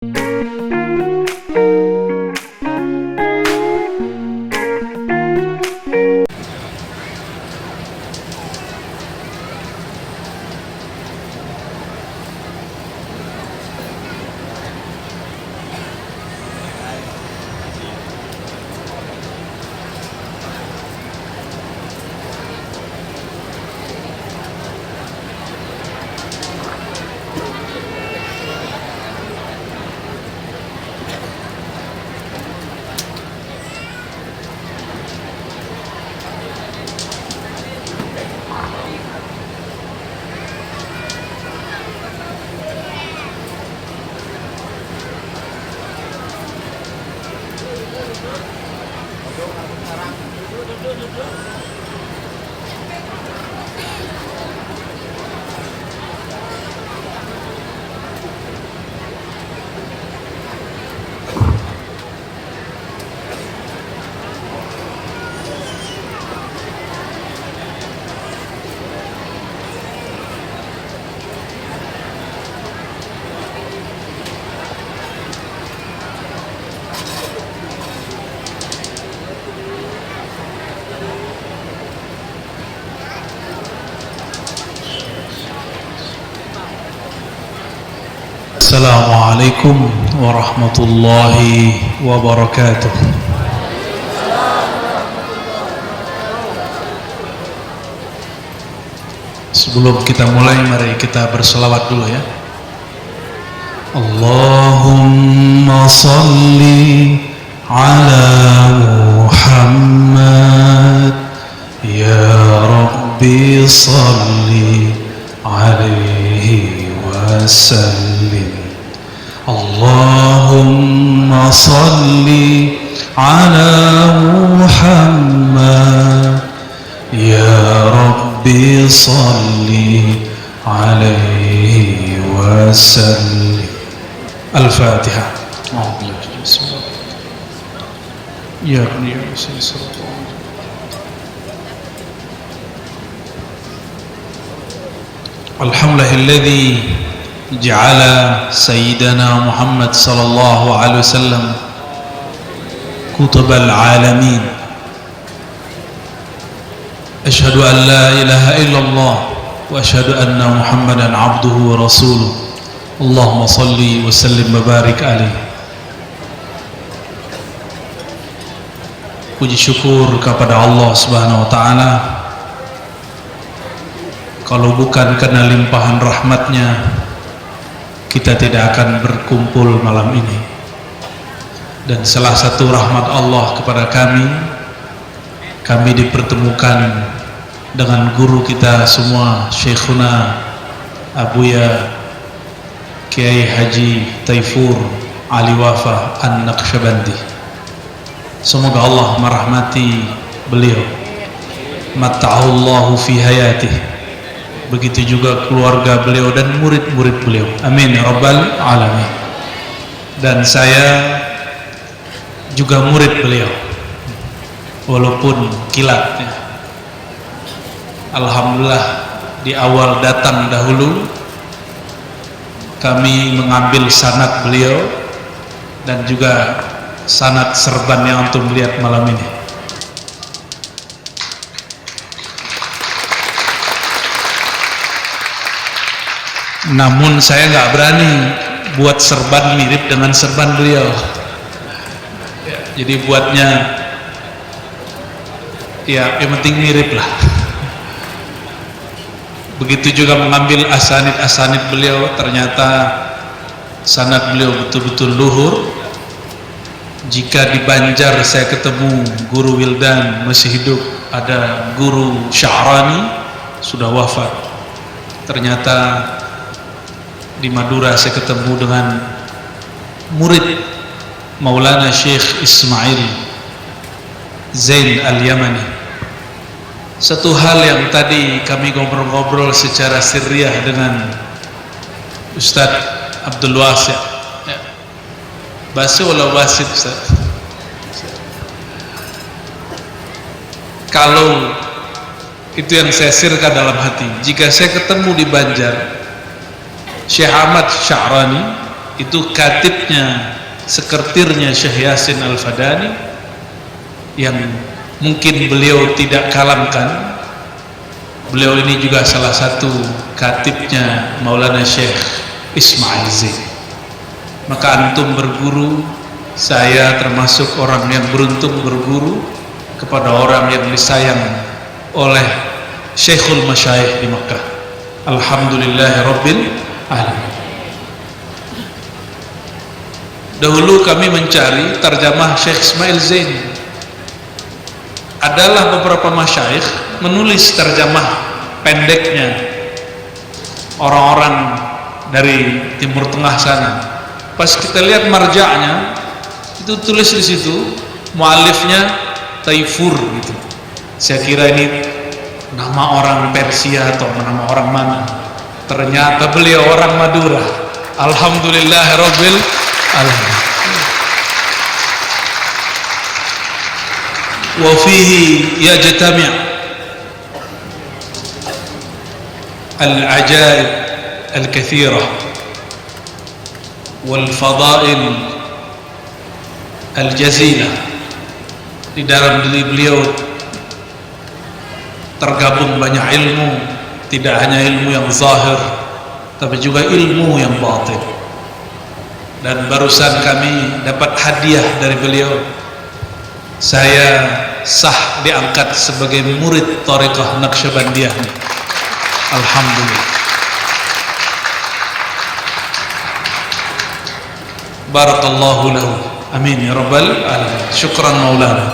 Assalamualaikum warahmatullahi wabarakatuh. Sebelum kita mulai, mari kita berselawat dulu ya. Allahumma salli ala Muhammad, ya Rabbi salli alaihi wasallim. Allahumma salli ala Muhammad, ya Rabbi salli alaihi wasallim. Al-Fatihah. Ya Rabbi Alhamdulillahilladzi ja'ala sayyidana Muhammad sallallahu alaihi wasallam kutubal alamin. Asyhadu an la ilaha illallah wa asyhadu anna Muhammadan abduhu wa rasuluh. Allahumma salli wa sallim wa barik alaihi. Puji syukur kepada Allah Subhanahu wa taala. Kalau bukan karena limpahan rahmatnya, kita tidak akan berkumpul malam ini. Dan salah satu rahmat Allah kepada kami dipertemukan dengan guru kita semua, Syekhuna Abuya Kiai Haji Taifur Ali Wafa An-Naqsyabandi. Semoga Allah merahmati beliau, mata'allahu fi hayatih. Begitu juga keluarga beliau dan murid-murid beliau. Amin ya rabbal alamin. Dan saya juga murid beliau, walaupun kilat ya. Alhamdulillah di awal datang dahulu kami mengambil sanad beliau dan juga sanad serban yang antum lihat malam ini. Namun saya nggak berani buat serban mirip dengan serban beliau ya, jadi buatnya ya yang penting mirip lah. Begitu juga mengambil asanid beliau, ternyata sanad beliau betul-betul luhur. Jika di Banjar saya ketemu guru Wildan masih hidup, ada guru Sya'rani sudah wafat. Ternyata di Madura saya ketemu dengan murid Maulana Syekh Ismail Zain Al-Yamani. Satu hal yang tadi kami ngobrol-ngobrol secara sirriyah dengan Ustadz Abdul Wasi' ya. Basi wala wasit Ustadz. Kalau itu yang saya sirkan dalam hati, jika saya ketemu di Banjar Syekh Ahmad Sya'rani itu katibnya, sekretirnya Syekh Yasin Al-Fadani, yang mungkin beliau tidak kalamkan. Beliau ini juga salah satu katibnya Maulana Syekh Ismail Zain. Maka antum berguru, saya termasuk orang yang beruntung berguru kepada orang yang disayang oleh Syekhul Masyayikh di Makkah. Alhamdulillahirabbil alamin. Dahulu kami mencari terjemah Syekh Ismail Zain. Adalah beberapa masyayikh menulis terjemah pendeknya, orang-orang dari Timur Tengah sana. Pas kita lihat marja'nya, itu tulis di situ mualifnya Taifur gitu. Saya kira ini nama orang Persia atau nama orang mana. Ternyata beliau orang Madura. Alhamdulillahirabbil alamin. Wa fihi yajtami' al-ajaib al-kathirah wal fadail al-jazilah. Di dalam diri beliau tergabung banyak ilmu, tidak hanya ilmu yang zahir tapi juga ilmu yang batin. Dan barusan kami dapat hadiah dari beliau. Saya sah diangkat sebagai murid Thariqah Naqsyabandiyah. Alhamdulillah. Barakallahu lahu. Amin ya rabbal alamin. Syukran maulana.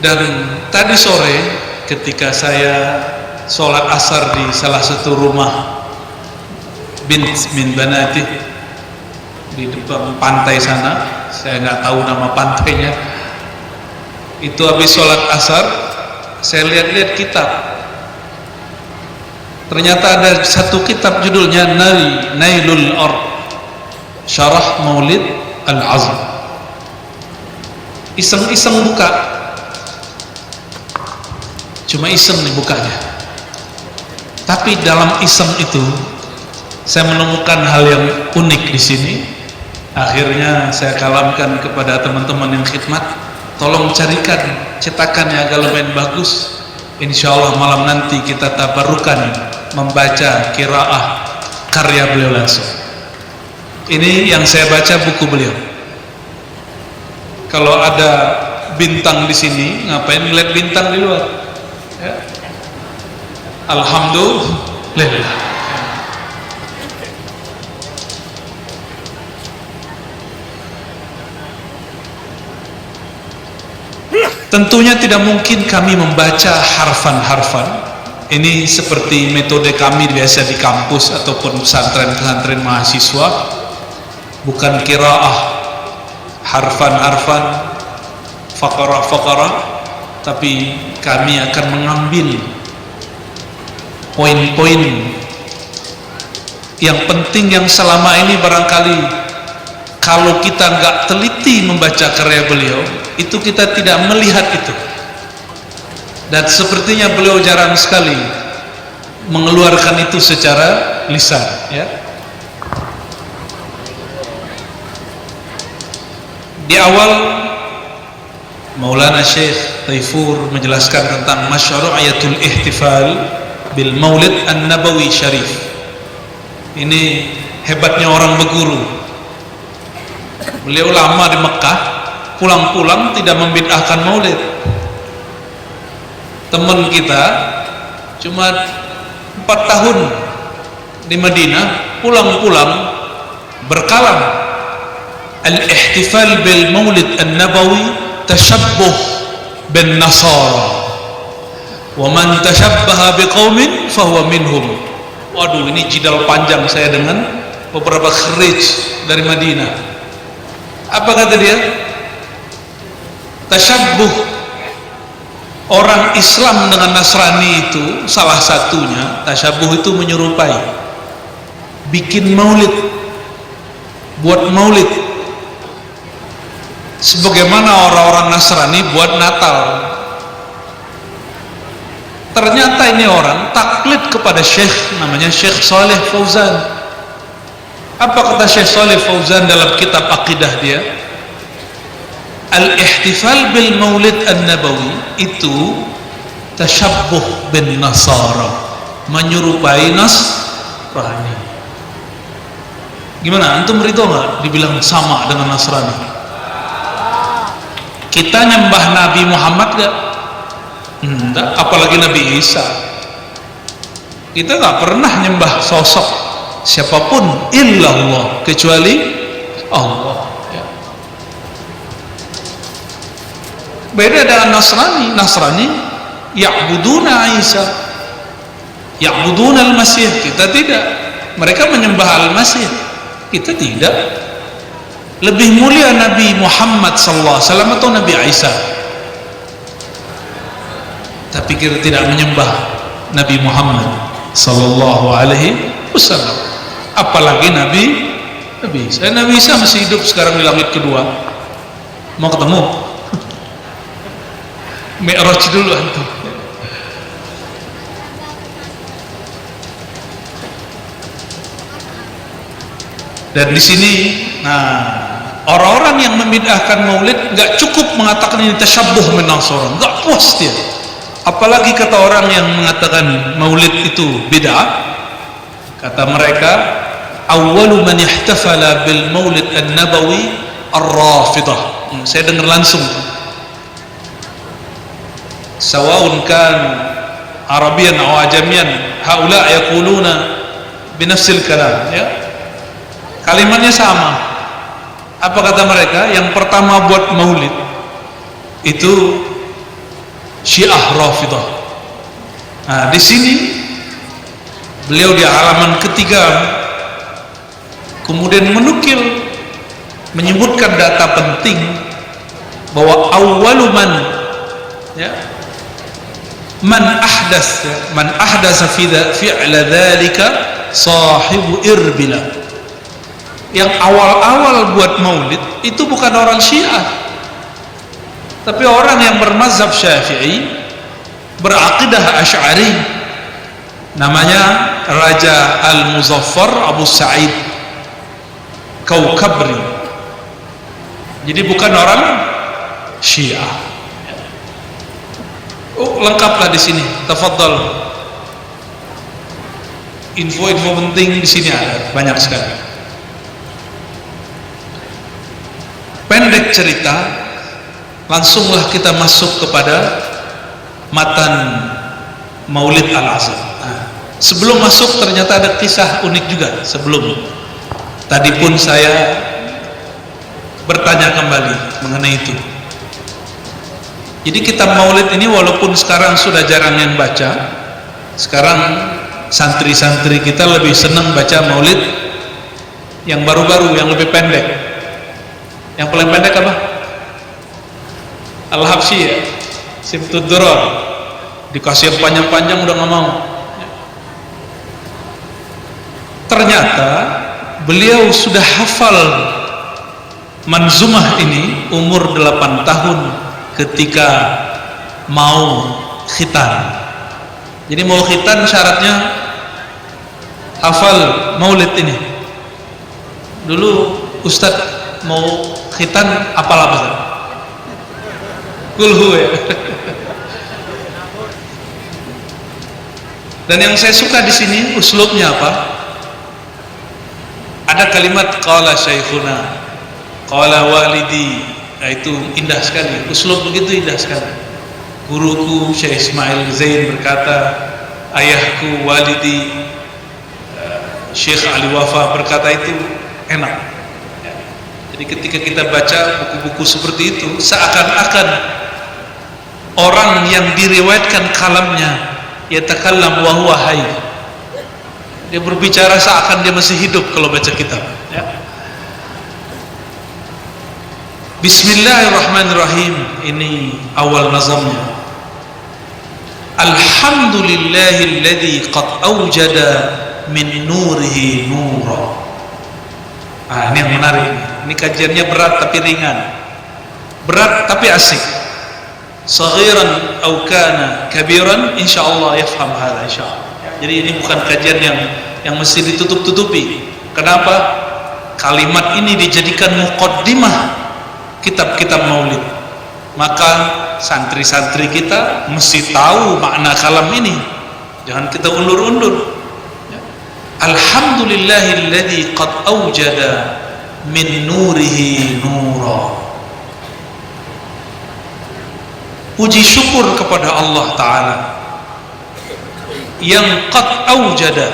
Dan tadi sore ketika saya sholat asar di salah satu rumah bint min banati di depan pantai sana, saya nggak tahu nama pantainya, itu habis sholat asar saya lihat-lihat kitab. Ternyata ada satu kitab judulnya Nailul Ard Syarah Maulid Al-Azm. Iseng-iseng buka, cuma iseng nih bukanya, tapi dalam iseng itu saya menemukan hal yang unik di sini. Akhirnya saya kalamkan kepada teman-teman yang khidmat, tolong carikan cetakannya agak lumayan bagus. Insyaallah malam nanti kita tabarukan membaca qiraah karya beliau langsung. Ini yang saya baca buku beliau. Kalau ada bintang di sini, ngapain ngeliat bintang di luar? Ya. Alhamdulillah. Tentunya tidak mungkin kami membaca harfan-harfan. Ini seperti metode kami biasa di kampus ataupun pesantren-pesantren mahasiswa. Bukan qiraah harfan-harfan, faqarah-faqarah, tapi kami akan mengambil poin-poin yang penting yang selama ini barangkali kalau kita nggak teliti membaca karya beliau, itu kita tidak melihat itu. Dan sepertinya beliau jarang sekali mengeluarkan itu secara lisan, ya. Di awal Maulana Syekh Taifur menjelaskan tentang masyru'iyatul ihtifal bil Maulid An-Nabawi Syarif. Ini hebatnya orang berguru. Beliau lama di Mekah, pulang-pulang tidak membid'ahkan maulid. Teman kita cuma 4 tahun di Madinah, pulang-pulang berkalam al-ihtifal bil maulid an-nabawi tashabbuh bin nasara wa man tashabbaha biqaumin fahuwa minhum. Waduh, ini jidal panjang saya dengan beberapa kharij dari Madinah. Apa kata dia? Tasyabbuh, orang Islam dengan Nasrani itu salah satunya, tasyabbuh itu menyerupai. Bikin maulid, buat maulid sebagaimana orang-orang Nasrani buat Natal. Ternyata ini orang taklid kepada syekh, namanya Syekh Saleh Fauzan. Apa kata Syekh Saleh Fauzan dalam kitab akidah dia? Al-ihtifal bil maulid an-nabawi itu tasyabbuh bin nasara, menyerupai Nasrani. Gimana? Antum ridho nggak dibilang sama dengan Nasrani? Kita nyembah Nabi Muhammad nggak? Enggak, apalagi Nabi Isa. Kita nggak pernah nyembah sosok siapapun illallah, kecuali Allah ya. Beda dengan Nasrani. Nasrani ya'buduna Isa, ya'buduna al-Masih. Kita tidak. Mereka menyembah al-Masih, kita tidak. Lebih mulia Nabi Muhammad SAW atau Nabi Isa? Tapi kita tidak menyembah Nabi Muhammad sallallahu alaihi wasallam, apalagi Nabi Isa. Nabi Isa masih hidup sekarang di langit kedua. Mau ketemu? Mi'raj dulu antum. Dan di sini, orang-orang yang membid'ahkan maulid nggak cukup mengatakan ini tasyabbuh min Nasara, nggak puas dia. Apalagi kata orang yang mengatakan maulid itu bid'ah, kata mereka, awwalu man ihtafala bil maulid an-nabawi ar-rafidah. Saya dengar langsung, sawaun kan arabian aw ajamian, haula yaquluna binafsil kalam ya, kalimatnya sama. Apa kata mereka? Yang pertama buat maulid itu Syiah Rafidah. Nah, di sini beliau di halaman ketiga kemudian menukil, menyebutkan data penting bahwa awwaluman ya, man ahdatsa fi fi'la dzalika sahibu irbila. Yang awal-awal buat maulid itu bukan orang Syiah, tapi orang yang bermazhab Syafi'i, beraqidah Asy'ari, namanya Raja Al-Muzaffar Abu Sa'id Kaukabri. Jadi bukan orang Syiah. Lengkaplah di sini. Tafadhal. Info-info penting di sini ada banyak sekali. Pendek cerita, langsunglah kita masuk kepada matan Maulid Al-Azam. Sebelum masuk ternyata ada kisah unik juga sebelum. Tadi pun saya bertanya kembali mengenai itu. Jadi kitab Maulid ini walaupun sekarang sudah jarang yang baca, sekarang santri-santri kita lebih senang baca Maulid yang baru-baru, yang lebih pendek. Yang paling pendek apa? Al-Habsyi ya, Sibtud Durar. Dikasih yang panjang-panjang udah nggak mau. Ternyata beliau sudah hafal manzumah ini umur 8 tahun ketika mau khitan. Jadi mau khitan syaratnya hafal maulid ini. Dulu Ustadz mau khitan apa-apa Ustadz? Kulhu ya. Dan yang saya suka di sini uslubnya apa? Ada kalimat qala syekhuna, qala walidi. Nah, itu indah sekali. Uslub begitu indah sekali. Guruku Syekh Ismail Zain berkata, ayahku walidi Syekh Ali Wafa berkata, itu enak. Jadi ketika kita baca buku-buku seperti itu, seakan-akan orang yang diriwayatkan kalamnya yatakallam wa huwa hayy, dia berbicara seakan dia masih hidup kalau baca kitab ya. Bismillahirrahmanirrahim. Ini awal nazamnya. Alhamdulillahilladzi qad awjada min nurihi nura. Ini yang menarik. Ini kajiannya berat tapi ringan, berat tapi asik. saghiran aw kana kabiran, insyaallah yafham hadza insyaallah. Jadi ini bukan kajian yang mesti ditutup-tutupi. Kenapa? Kalimat ini dijadikan muqaddimah kitab-kitab maulid. Maka santri-santri kita mesti tahu makna kalam ini. Jangan kita undur-undur. Alhamdulillahilladzi qad awjada min nurihi nura. Puji syukur kepada Allah Ta'ala yang qad awjada,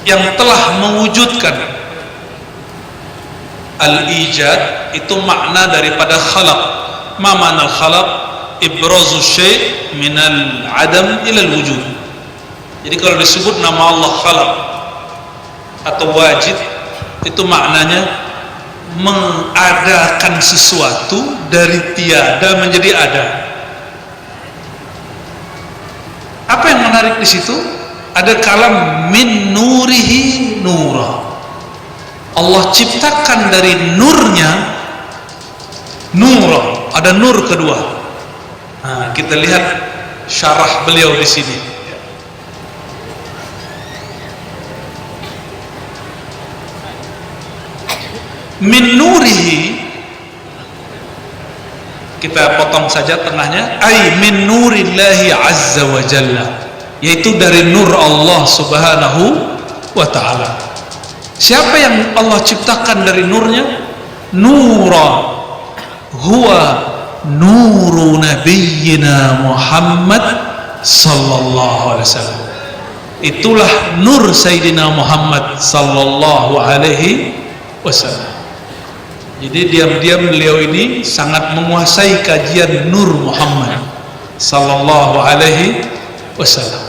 yang telah mewujudkan. Al-ijad itu makna daripada khalaq. Ma ma'na al-khalaq? Ibrazu syai' minal adam ilal wujud. Jadi kalau disebut nama Allah khalaq atau wajid, itu maknanya mengadakan sesuatu dari tiada menjadi ada. Apa yang menarik di situ? Ada kalam min nurihi nura. Allah ciptakan dari nurnya nura, ada nur kedua. Nah, kita lihat syarah beliau di sini. Min nurihi, kita potong saja tengahnya, ay min nurillahi azza wa jalla, yaitu dari nur Allah subhanahu wa ta'ala. Siapa yang Allah ciptakan dari nurnya? Nura huwa nuru nabiyyina Muhammad sallallahu alaihi wasallam. Itulah nur Sayyidina Muhammad sallallahu alaihi wasallam. Jadi diam-diam beliau ini sangat menguasai kajian Nur Muhammad sallallahu alaihi wasallam.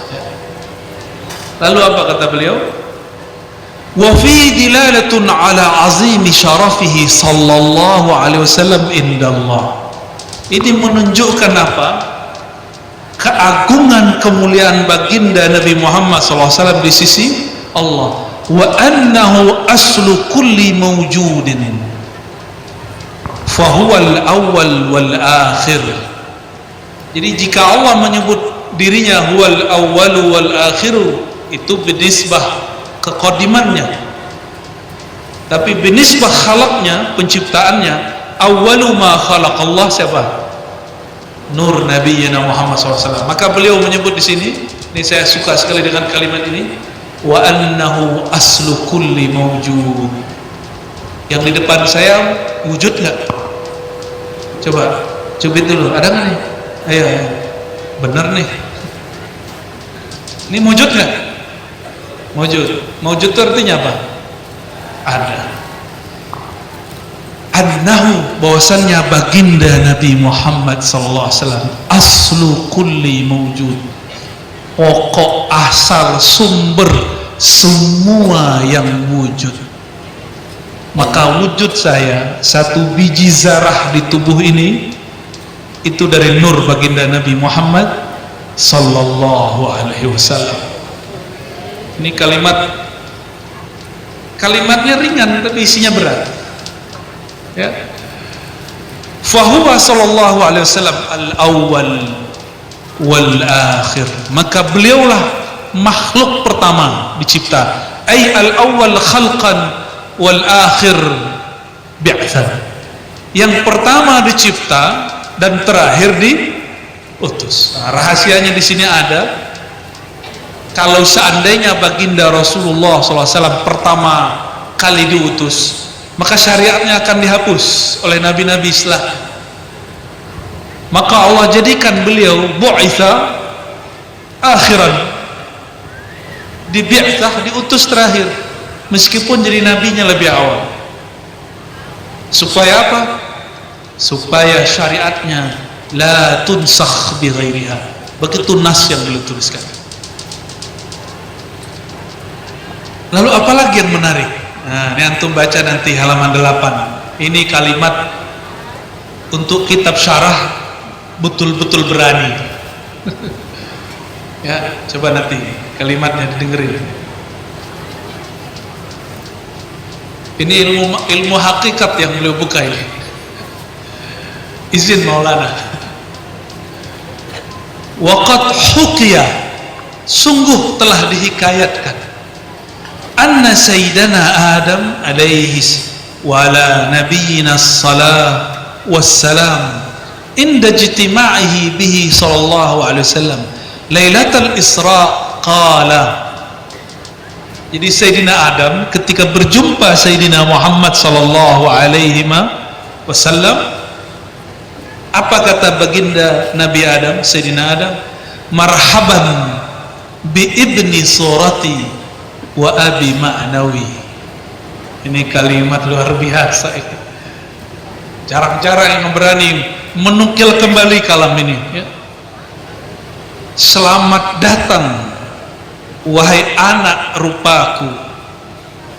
Lalu apa kata beliau? Wa fi dilalatun ala azimi syarafihi sallallahu alaihi wasallam indallah. Ini menunjukkan apa? Keagungan kemuliaan baginda Nabi Muhammad sallallahu alaihi wasallam di sisi Allah. Wa annahu aslu kulli mawjudin fahuwal awwal wal akhir. Jadi jika Allah menyebut dirinya huwal awwal wal akhir, itu binisbah kekodimannya, tapi binisbah khalaqnya, penciptaannya, awwalu ma khalaqallah siapa? Nur Nabiyyina Muhammad SAW. Maka beliau menyebut di sini, ini saya suka sekali dengan kalimat ini, wa annahu aslu kulli mawjud. Yang di depan saya wujud nggak? Coba cubit dulu, ada nggak nih? Ayo, bener nih. Ini wujud nggak? Wujud. Wujud itu artinya apa? Ada. Annahu, bahwasannya baginda Nabi Muhammad sallallahu alaihi wasallam aslu kulli mawjud, pokok asal sumber semua yang wujud. Maka wujud saya, satu biji zarah di tubuh ini, itu dari nur baginda Nabi Muhammad sallallahu alaihi wasallam. Ini kalimatnya ringan tapi isinya berat. Ya. Fahuwa sallallahu alaihi wasallam al-awwal wal akhir. Maka beliaulah makhluk pertama dicipta. Ay al-awwal khalqan wal akhir bi'tsan. Yang pertama dicipta dan terakhir diutus. Nah, rahasianya di sini ada. Kalau seandainya baginda Rasulullah SAW pertama kali diutus, maka syariatnya akan dihapus oleh nabi-nabi setelah. Maka Allah jadikan beliau bu'itha akhiran, dibi'thah, diutus terakhir, meskipun jadi nabinya lebih awal. Supaya apa? Supaya syariatnya la tunsakh bi ghairiha. Begitu nas yang beliau tuliskan. Lalu apalagi yang menarik? Nah, ini antum baca nanti halaman 8. Ini kalimat untuk kitab syarah betul-betul berani. Ya, coba nanti kalimatnya didengerin. Ini ilmu hakikat yang beliau buka ini. Izin Maulana. Waqad huqiya, sungguh telah dihikayatkan, anna sayyidana Adam alaihi wa ala nabiyyina salam wassalam inda ijtima'ihi bihi sallallahu alaihi wasallam lailatul Isra qala. Jadi Sayyidina Adam ketika berjumpa Sayyidina Muhammad sallallahu alaihi wasallam, apa kata baginda Nabi Adam, Sayyidina Adam? Marhaban bi ibni surati wa abi ma'nawi. Ini kalimat luar biasa itu. Jarang-jarang yang berani menukil kembali kalam ini, ya. Selamat datang wahai anak rupaku,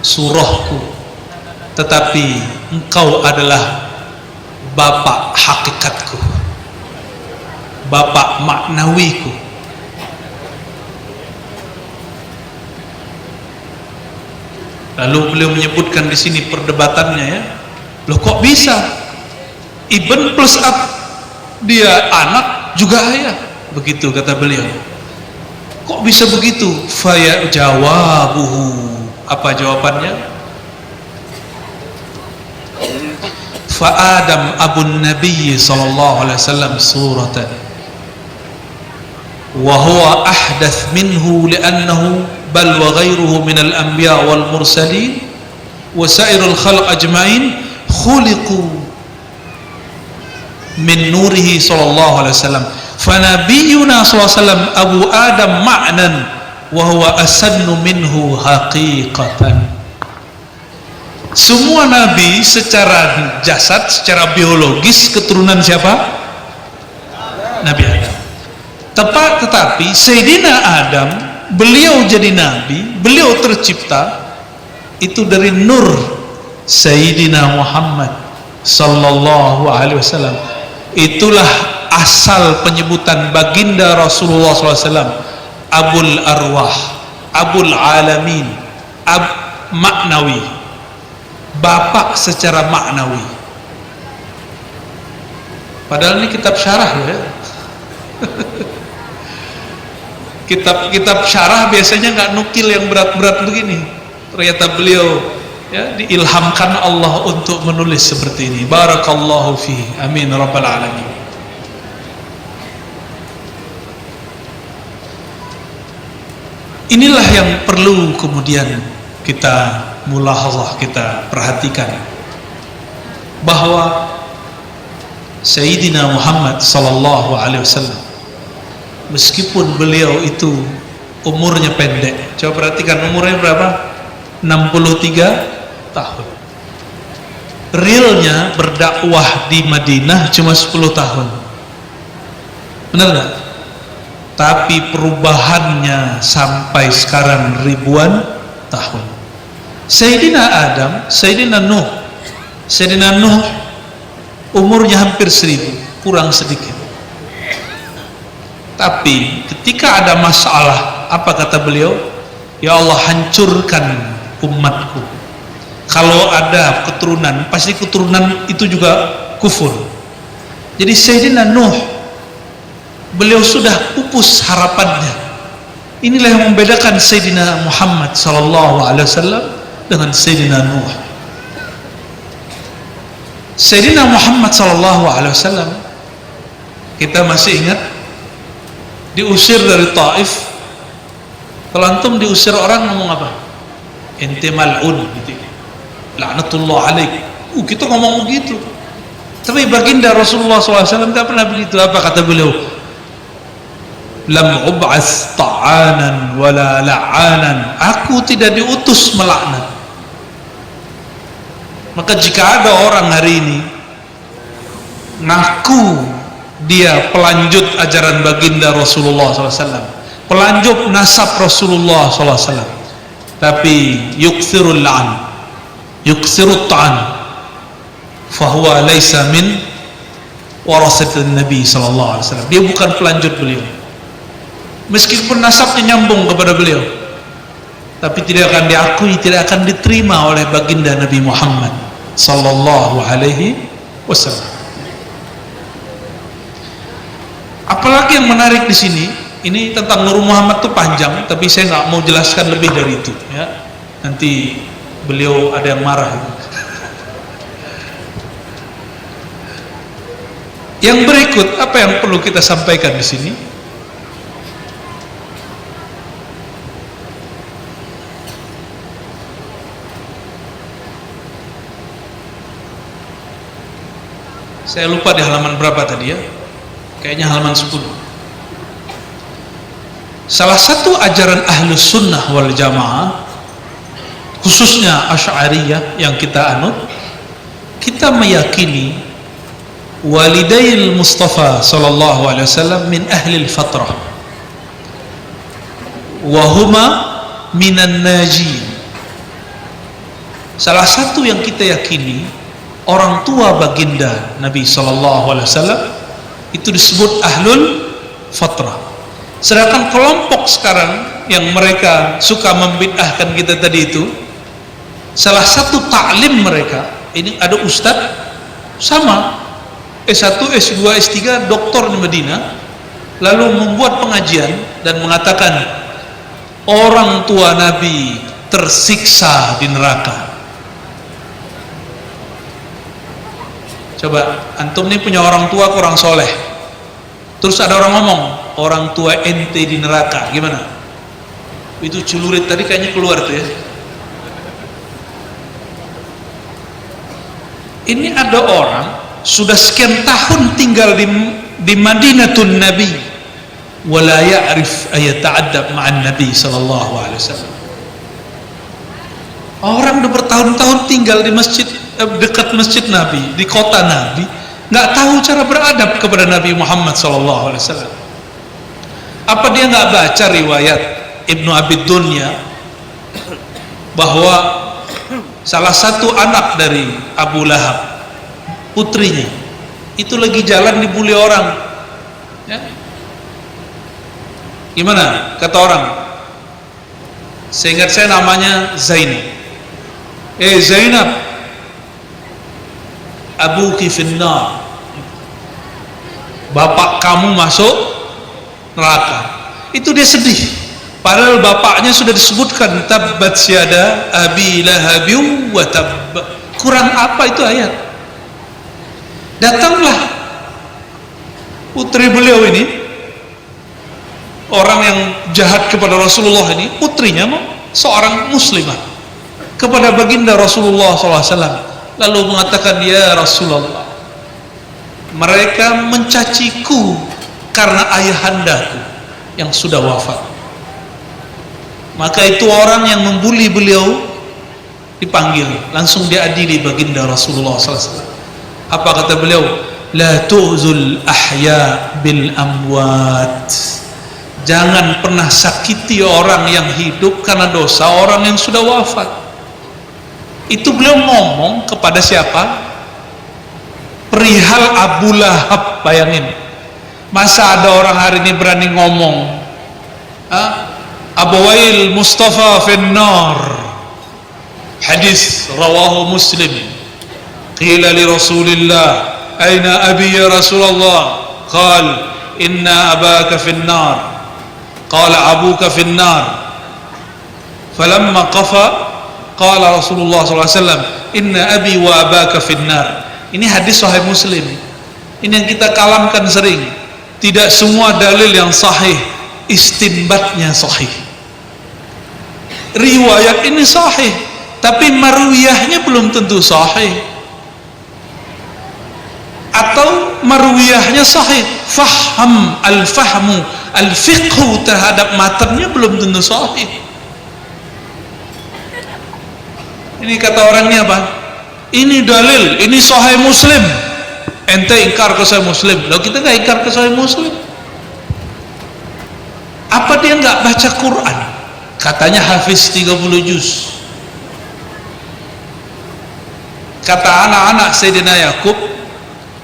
surahku, tetapi engkau adalah bapak hakikatku, bapak maknawiku. Lalu beliau menyebutkan di sini perdebatannya, ya. Loh kok bisa ibn plus ab, dia anak juga ayah, begitu kata beliau. Kok bisa begitu? Faya jawabuhu, apa jawabannya? Fa Adam abun Nabi sallallahu alaihi wasallam suratan wa huwa ahdath minhu li'annahu bal wa ghairuhu min al-anbiya wal mursalin wa sa'irul khalq ajma'in khuliqu min nurihi sallallahu alaihi wasallam. Fa nabiyyuna sallallahu alaihi wasallam Abu Adam ma'nan wa huwa asannu minhu haqiqatan. Semua nabi secara jasad, secara biologis keturunan siapa? Nabi Adam. Tetapi Sayyidina Adam, beliau jadi nabi, beliau tercipta itu dari nur Sayyidina Muhammad sallallahu alaihi wasallam. Itulah asal penyebutan baginda Rasulullah SAW Abul Arwah, Abul Alamin, Maknawi, bapak secara maknawi. Padahal ini kitab syarah, ya. Kitab syarah biasanya nggak nukil yang berat-berat begini. Ternyata beliau, ya, diilhamkan Allah untuk menulis seperti ini. Barakallahu fihi, amin rabbal alamin. Inilah yang perlu kemudian kita mulahazah, kita perhatikan, bahwa Sayyidina Muhammad sallallahu alaihi wasallam, meskipun beliau itu umurnya pendek, coba perhatikan umurnya berapa? 63 tahun. Realnya berdakwah di Madinah cuma 10 tahun. Benar gak? Tapi perubahannya sampai sekarang ribuan tahun. Sayyidina Adam, Sayyidina Nuh umurnya hampir 1000, kurang sedikit. Tapi ketika ada masalah, apa kata beliau? Ya Allah, hancurkan umatku. Kalau ada keturunan, pasti keturunan itu juga kufur. Jadi Sayyidina Nuh, beliau sudah pupus harapannya. Inilah yang membedakan Sayyidina Muhammad sallallahu alaihi wasallam dengan Sayyidina Nuh. Sayyidina Muhammad sallallahu alaihi wasallam, kita masih ingat, diusir dari Taif. Kalau antum diusir orang ngomong apa? Ente mal'un, gitu. Laknatullah alaik. Kita ngomong begitu. Tapi baginda Rasulullah SAW tidak pernah begitu. Apa kata beliau? Lam ub'as ta'anan wala la'anan. Aku tidak diutus melaknat. Maka jika ada orang hari ini ngaku dia pelanjut ajaran baginda Rasulullah SAW, pelanjut nasab Rasulullah SAW, tapi yuksirul la'an, yuksirut ta'an, fahuwa laysa min warasatin Nabi SAW. Dia bukan pelanjut beliau, meskipun nasabnya nyambung kepada beliau, tapi tidak akan diakui, tidak akan diterima oleh baginda Nabi Muhammad sallallahu alaihi wasallam. Apalagi Apalagi yang menarik di sini, ini tentang Nur Muhammad itu panjang, tapi saya nggak mau jelaskan lebih dari itu, ya. Nanti beliau ada yang marah. Yang berikut, apa yang perlu kita sampaikan di sini? Saya lupa di halaman berapa tadi ya, kayaknya halaman 10. Salah satu ajaran Ahlus Sunnah wal Jamaah, khususnya Asy'ariyah yang kita anut, kita meyakini walidail Mustafa sallallahu alaihi wasallam min ahlil fatrah wa huma minan najin. Salah satu yang kita yakini, orang tua baginda Nabi sallallahu alaihi wasallam itu disebut ahlul fatrah. Sedangkan kelompok sekarang yang mereka suka membid'ahkan kita tadi itu, salah satu taklim mereka, ini ada ustadz sama S1, S2, S3, doktor di Madinah, lalu membuat pengajian dan mengatakan orang tua Nabi tersiksa di neraka. Coba, antum nih punya orang tua kurang soleh, terus ada orang ngomong orang tua ente di neraka, gimana? Itu celurit tadi kayaknya keluar tuh ya. Ini ada orang sudah sekian tahun tinggal di Madinatun Nabi, wala ya'rif ayata'addab ma'an Nabi sallallahu alaihi wasallam. Orang udah bertahun-tahun tinggal di masjid, dekat masjid Nabi, di kota Nabi, nggak tahu cara beradab kepada Nabi Muhammad sallallahu alaihi wasallam. Apa dia nggak baca riwayat Ibnu Abi Dunya bahwa salah satu anak dari Abu Lahab, putrinya, itu lagi jalan dibully orang, ya. Gimana kata orang? Seingat saya namanya Zainab. Zainab, abuki finnar, bapak kamu masuk neraka. Itu dia sedih, padahal bapaknya sudah disebutkan tabbat syada abi lahabi wa tabb. Kurang apa itu ayat? Datanglah putri beliau ini, orang yang jahat kepada Rasulullah ini, putrinya seorang muslimah, kepada baginda Rasulullah SAW, lalu mengatakan, ya Rasulullah, mereka mencaciku karena ayahandaku yang sudah wafat. Maka itu orang yang membuli beliau dipanggil, langsung diadili baginda Rasulullah SAW. Apa kata beliau? La tu'zul ahya bil amwat. Jangan pernah sakiti orang yang hidup karena dosa orang yang sudah wafat. Itu beliau ngomong kepada siapa? Perihal Abu Lahab. Bayangin, masa ada orang hari ini berani ngomong Abawail Mustafa finnar, hadis rawahu Muslim, qila li Rasulillah aina abi ya Rasulullah, qal inna abaka finnar, qala abuka finnar, falamma qafa qala Rasulullah SAW inna abi wa abaka finnar. Ini hadis sahih Muslim. Ini yang kita kalamkan sering. Tidak semua dalil yang sahih istinbatnya sahih. Riwayat ini sahih, tapi marwiyahnya belum tentu sahih, atau marwiyahnya sahih, faham al-fahmu al-fiqhu terhadap matanya belum tentu sahih. Ini kata orangnya apa? Ini dalil, ini sahih Muslim. Ente ingkar ke sahih Muslim, loh kita nggak ingkar ke sahih Muslim. Apa dia nggak baca Quran? Katanya hafiz 30 juz. Kata anak-anak Sayyidina Yakub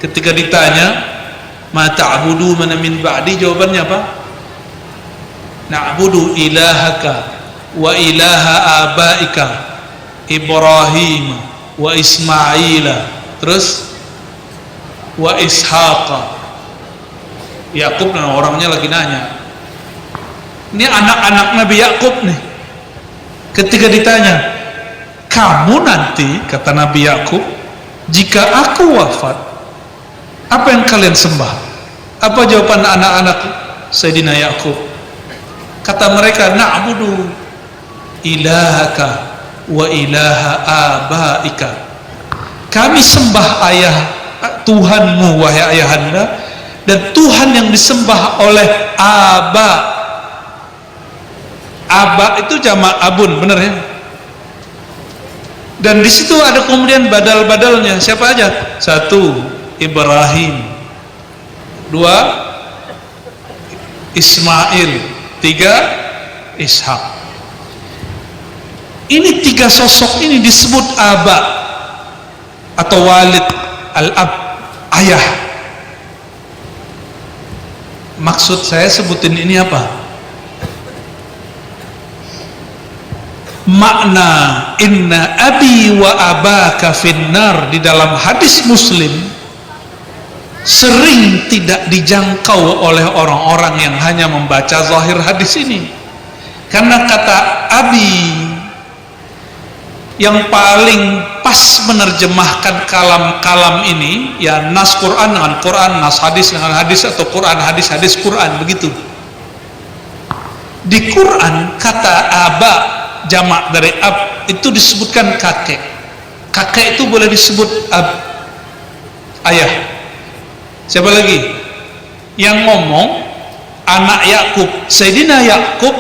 ketika ditanya, ma ta'budu mana min ba'di, jawabannya apa? Na'budu ilahaka wa ilaha abaika Ibrahim wa Ismaila, terus wa Ishaqa Yakub dan orangnya lagi nanya. Ini anak-anak Nabi Yakub nih. Ketika ditanya, kamu nanti, kata Nabi Yakub, jika aku wafat, apa yang kalian sembah? Apa jawaban anak-anak Sayyidina Yakub? Kata mereka, na'budu ilahaka wa ilaha abaika. Kami sembah ayah Tuhanmu, wahai ayahanda, dan Tuhan yang disembah oleh aba. Aba itu jamak abun, benar ya? Dan di situ ada kemudian badal-badalnya. Siapa aja? 1, Ibrahim. 2, Ismail. 3, Ishak. Ini 3 sosok ini disebut aba atau walid, al-ab, ayah. Maksud saya sebutin ini apa? Makna inna abi wa abaka finnar di dalam hadis Muslim sering tidak dijangkau oleh orang-orang yang hanya membaca zahir hadis ini, karena kata abi yang paling pas menerjemahkan kalam-kalam ini ya nas Quran dengan Quran, nas hadis dengan hadis, atau Quran hadis, hadis Quran, begitu. Di Quran kata aba, jamak dari ab, itu disebutkan kakek. Kakek itu boleh disebut ab, ayah. Siapa lagi yang ngomong? Anak Yakub, Sayyidina Yakub,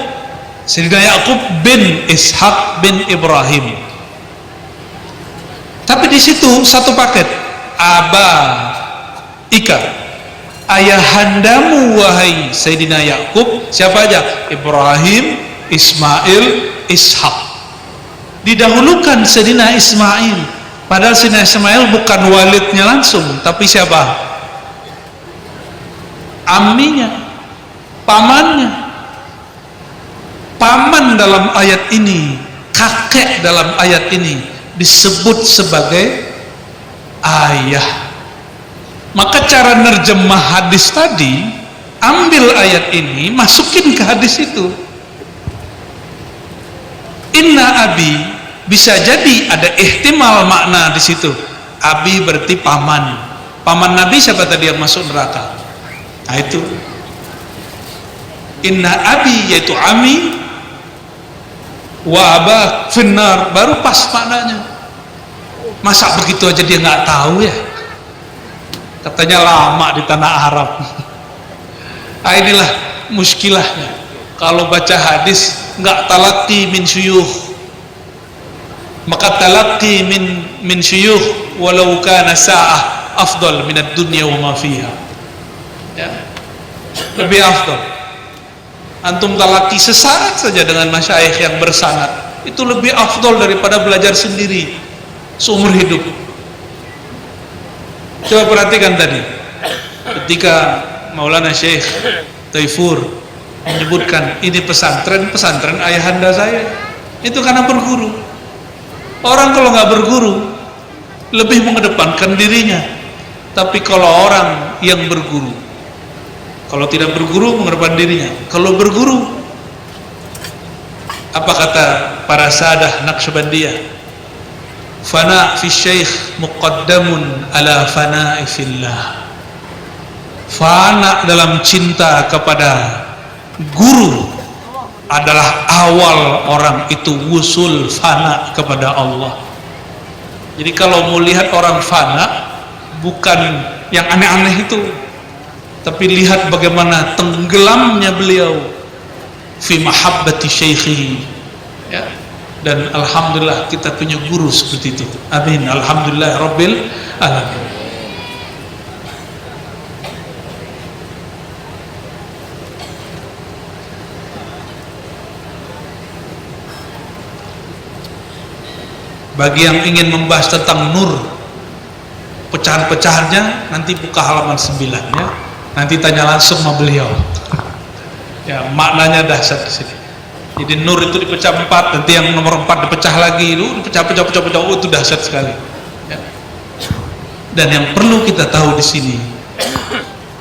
Sayyidina Yakub bin Ishak bin Ibrahim. Tapi di situ satu paket, aba ika, ayahandamu wahai Sayyidina Yakub. Siapa aja? Ibrahim, Ismail, Ishak. Didahulukan Sayyidina Ismail, padahal Sayyidina Ismail bukan walidnya langsung, tapi siapa? Amminya, pamannya. Paman dalam ayat ini, kakek dalam ayat ini disebut sebagai ayah. Maka cara nerjemah hadis tadi, ambil ayat ini, masukin ke hadis itu. Inna abi, bisa jadi ada ihtimal makna di situ. Abi berarti paman. Paman Nabi siapa tadi yang masuk neraka? Nah itu. Inna abi yaitu ami, wa aba finnar, baru pas maknanya. Masa begitu aja dia nggak tahu ya? Katanya lama di tanah Arab. Nah, inilah muskilahnya. Kalau baca hadis nggak talaqi min syuyukh, maka talaqi min syuyukh walau kana sa'ah afdal min ad-dunya wa ma fiha. Ya. Lebih afdal. Antum talaqi sesaat saja dengan masyayikh yang bersanad, itu lebih afdal daripada belajar sendiri seumur hidup. Coba perhatikan tadi ketika Maulana Syekh Taifur menyebutkan ini pesantren ayahanda saya, itu karena berguru. Orang kalau nggak berguru lebih mengedepankan dirinya, tapi kalau orang yang berguru, kalau tidak berguru mengedepankan dirinya. Kalau berguru, apa kata para sadah Naqsyabandiyah? Fana fi syekh muqaddamun ala fana'i fillah. Fana dalam cinta kepada guru adalah awal orang itu wusul fana kepada Allah. Jadi kalau mau lihat orang fana, bukan yang aneh-aneh itu, tapi lihat bagaimana tenggelamnya beliau fi mahabbati syekhihi, ya. Dan alhamdulillah kita punya guru seperti itu. Amin, alhamdulillah rabbil alamin. Bagi yang ingin membahas tentang nur, pecahan-pecahannya nanti buka halaman 9 ya. Nanti tanya langsung sama beliau. Ya, maknanya dahsyat di sini. Jadi nur itu dipecah 4, nanti yang nomor 4 dipecah lagi, itu dipecah, itu dahsyat sekali. Ya. Dan yang perlu kita tahu di sini,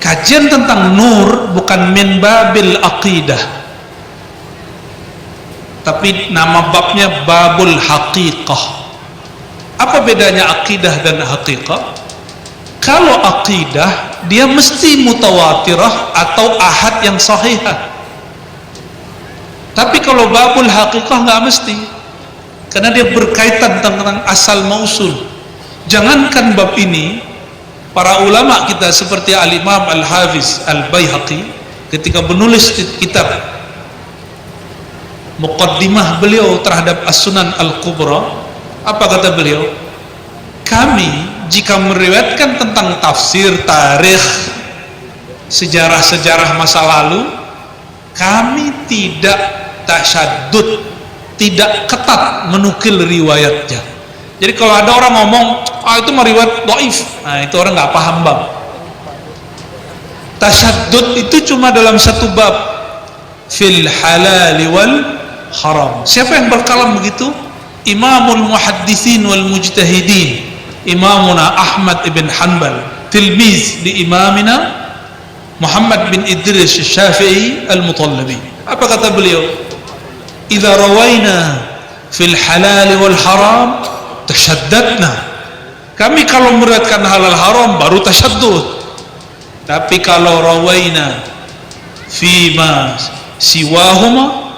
kajian tentang nur bukan min babil aqidah, tapi nama babnya babul haqiqah. Apa bedanya akidah dan haqiqah? Kalau akidah dia mesti mutawatirah atau ahad yang sahihah, tapi kalau babul haqiqah nggak mesti, karena dia berkaitan tentang asal mausul. Jangankan bab ini, para ulama kita seperti Al-Imam Al-Hafiz Al-Baihaqi ketika menulis kitab muqaddimah beliau terhadap As-Sunan Al-Kubra, apa kata beliau? Kami jika meriwayatkan tentang tafsir, tarikh, sejarah-sejarah masa lalu, kami tidak tasyaddud, tidak ketat menukil riwayatnya. Jadi kalau ada orang ngomong, itu meriwayat dhaif, nah itu orang nggak paham bab. Tasyaddud itu cuma dalam satu bab, fil halal wal haram. Siapa yang berkalam begitu? Imamul muhaddithin wal mujtahidin, Imamuna Ahmad ibn Hanbal, tilmiz di Imamina Muhammad bin Idris Syafi'i Al-Mutallabi. Apa kata beliau? Idza rawaina fil halal wal haram tashaddadna. Kami kalau meriwayatkan halal haram baru tasyaddud. Tapi kalau rawaina fima siwahuma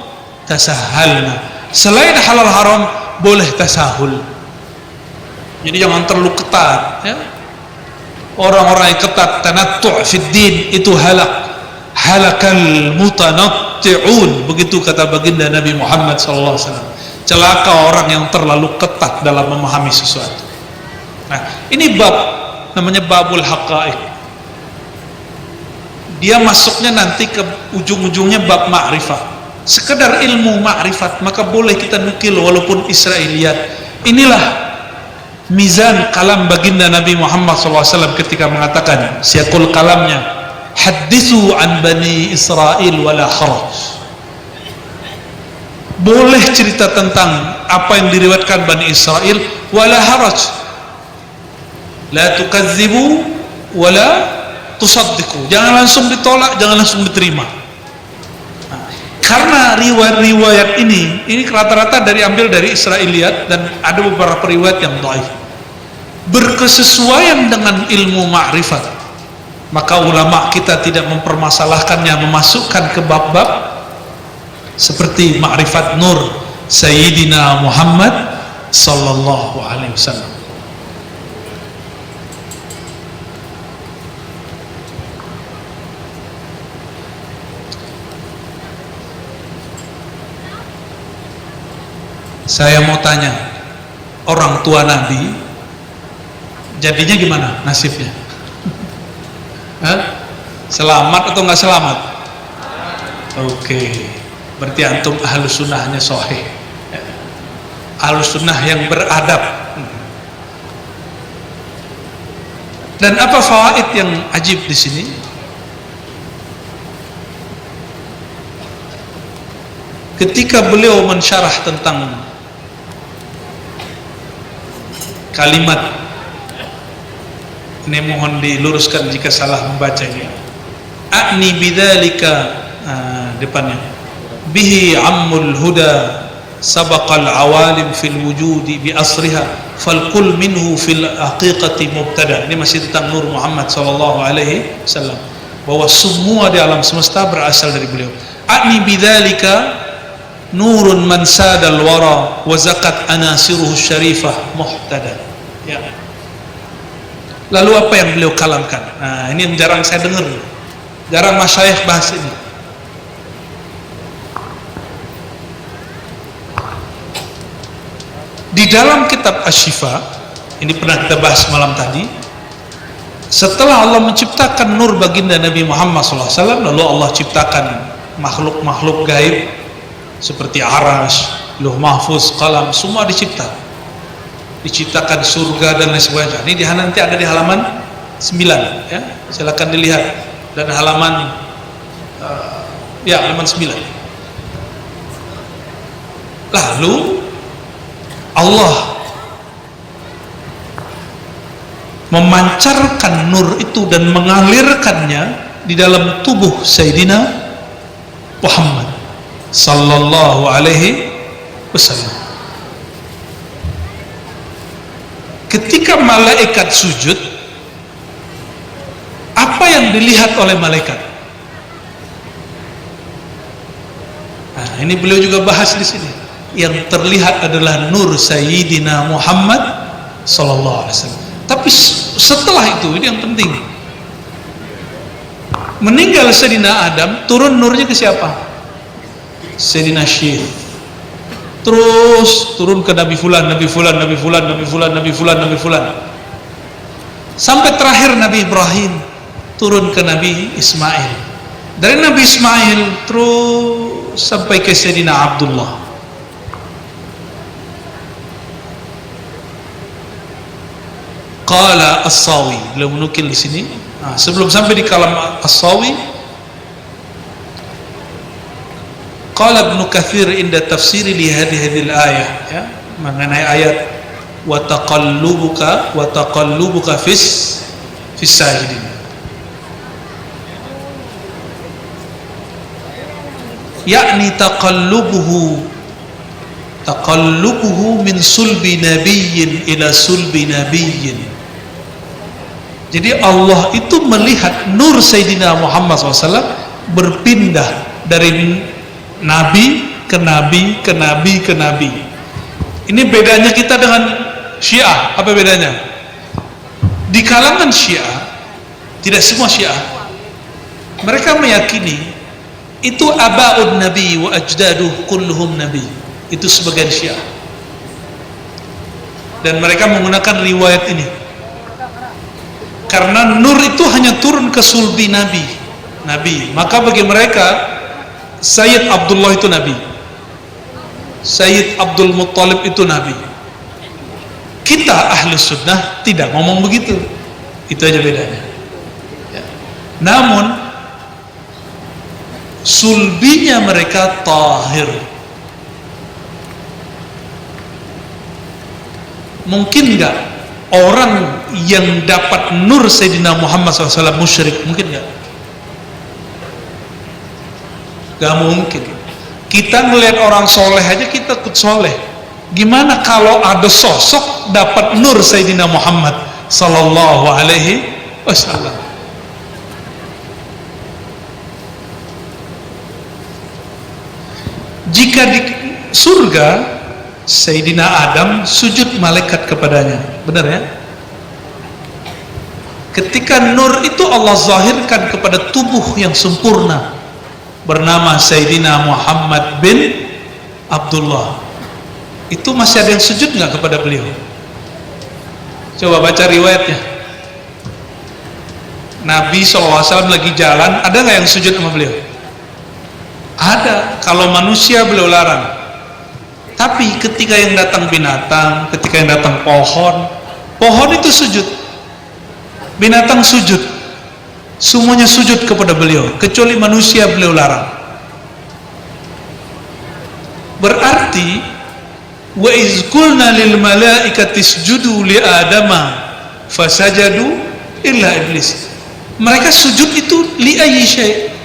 tasahhalna. Selain halal haram boleh tasahul. Jadi jangan terlalu ketat, ya. Orang-orang yang ketat tanattu' fid din itu halakal mutanatti'un, begitu kata baginda Nabi Muhammad SAW. Celaka orang yang terlalu ketat dalam memahami sesuatu. Nah, ini bab namanya babul haqaiq. Dia masuknya nanti ke ujung-ujungnya bab ma'rifat. Sekedar ilmu ma'rifat maka boleh kita nukil walaupun Israiliyat. Inilah mizan kalam baginda Nabi Muhammad SAW ketika mengatakan siaqul kalamnya, hadithu an bani Israel wala haraj. Boleh cerita tentang apa yang diriwayatkan Bani Israel wala haraj, la tukadzibu wala tusaddiqu. Jangan langsung ditolak, jangan langsung diterima. Karena riwayat-riwayat ini rata-rata ambil dari Israiliyat dan ada beberapa riwayat yang dhaif, berkesesuaian dengan ilmu ma'rifat, maka ulama kita tidak mempermasalahkannya, memasukkan ke bab-bab seperti ma'rifat nur Sayyidina Muhammad sallallahu alaihi wasallam. Saya mau tanya, orang tua Nabi jadinya gimana nasibnya? Hah? Selamat atau nggak selamat? Oke, berarti antum ahlus sunnahnya sahih, ahlus sunnah yang beradab. Dan apa fawaid yang ajib di sini? Ketika beliau mensyarah tentang kalimat ini, mohon diluruskan jika salah membacanya. A'ni bidzalika, depannya, bihi ammul huda sabaqal awalim fil wujudi bi asriha falkul minhu fil haqiqati mubtada. Ini masih tentang Nur Muhammad sallallahu alaihi wasallam, bahwa semua di alam semesta berasal dari beliau. A'ni bidzalika nurun man sadal wara wa zakat anasiruhu syarifah muhtada. Ya. Lalu apa yang beliau kalamkan? Nah, ini yang jarang saya dengar, jarang masyayikh bahas ini. Di dalam kitab Asy-Syifa, ini pernah kita bahas malam tadi, setelah Allah menciptakan nur baginda Nabi Muhammad SAW, lalu Allah ciptakan makhluk-makhluk gaib seperti Arash, Lauh Mahfuz, Qalam, semua diciptakan surga dan lain sebagainya. Ini nanti ada di halaman 9, ya, silakan dilihat, dan halaman halaman 9. Lalu Allah memancarkan nur itu dan mengalirkannya di dalam tubuh Sayyidina Muhammad sallallahu alaihi wasallam. Ketika malaikat sujud, apa yang dilihat oleh malaikat? Nah, ini beliau juga bahas di sini. Yang terlihat adalah nur Sayyidina Muhammad sallallahu alaihi wasallam. Tapi setelah itu, ini yang penting. Meninggal Sayyidina Adam, turun nurnya ke siapa? Sayyidina Syekh. Terus turun ke Nabi Fulan, Nabi Fulan, Nabi Fulan, Nabi Fulan, Nabi Fulan, Nabi Fulan. Sampai terakhir Nabi Ibrahim, turun ke Nabi Ismail. Dari Nabi Ismail terus sampai ke Sayyidina Abdullah. Qala As-Sawi, beliau menukil di sini. Nah, sebelum sampai di kalam As-Sawi, qala Ibnu Katsir inda tafsir li hadhihi al-ayah, ya, mengenai ayat wa taqallubuka fis sajidin. Yakni taqallubuhu min sulbi nabiyyin ila sulbi nabiyyin. Jadi Allah itu melihat nur Sayyidina Muhammad SAW berpindah dari nabi ke nabi ke nabi ke nabi. Ini bedanya kita dengan Syiah. Apa bedanya? Di kalangan Syiah, tidak semua Syiah, mereka meyakini itu abaun nabi wa ajdaduh kulluhum nabi. Itu sebagian Syiah, dan mereka menggunakan riwayat ini karena nur itu hanya turun ke sulbi nabi, maka bagi mereka Sayyid Abdullah itu nabi, Sayyid Abdul Muttalib itu nabi. Kita ahli sunnah tidak ngomong begitu. Itu aja bedanya, ya. Namun sulbinya mereka tahir. Mungkin enggak orang yang dapat nur Sayyidina Muhammad SAW musyrik? Mungkin enggak? Gak mungkin. Kita ngelihat orang soleh aja kita ikut soleh. Gimana kalau ada sosok dapat nur Sayyidina Muhammad sallallahu alaihi wasallam? Jika di surga Sayyidina Adam sujud malaikat kepadanya, benar ya? Ketika nur itu Allah zahirkan kepada tubuh yang sempurna bernama Sayyidina Muhammad bin Abdullah, itu masih ada yang sujud nggak kepada beliau? Coba baca riwayatnya. Nabi SAW lagi jalan, ada nggak yang sujud sama beliau? Ada. Kalau manusia beliau larang. Tapi ketika yang datang binatang, ketika yang datang pohon itu sujud, binatang sujud, semuanya sujud kepada beliau, kecuali manusia beliau larang. Berarti wa iz qulna lil malaikati isjudu li adama fasajadu illa iblis. Mereka sujud itu li ayyi syai',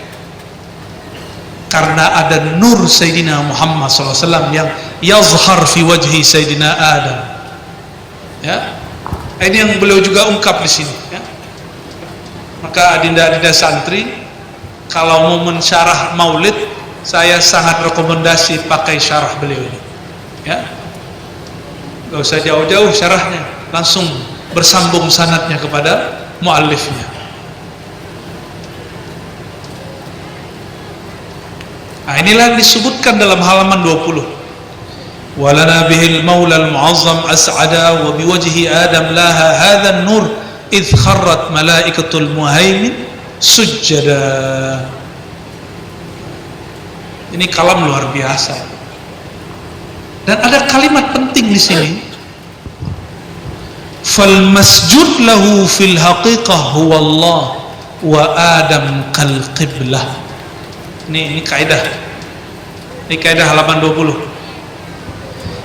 karena ada nur Sayyidina Muhammad SAW yang yazhar fi wajhi Sayyidina Adam, ya. Ini yang beliau juga ungkap di sini, ya. Maka adinda-adinda santri, kalau mau mensyarah maulid, saya sangat rekomendasi pakai syarah beliau ini, ya. Gak usah jauh-jauh syarahnya, langsung bersambung sanadnya kepada muallifnya. Nah, inilah disebutkan dalam halaman 20. Walana bihil maula al-mu'azzam as'ada wa biwajhi Adam laha hadha an-nur idh kharrat malaikatul muhaimin sujjada. Ini kalam luar biasa. Dan ada kalimat penting di sini. Fal masjud lahu fil haqiqah huwa Allah wa Adam kal qiblah. Ini kaidah. Ini kaidah halaman 20.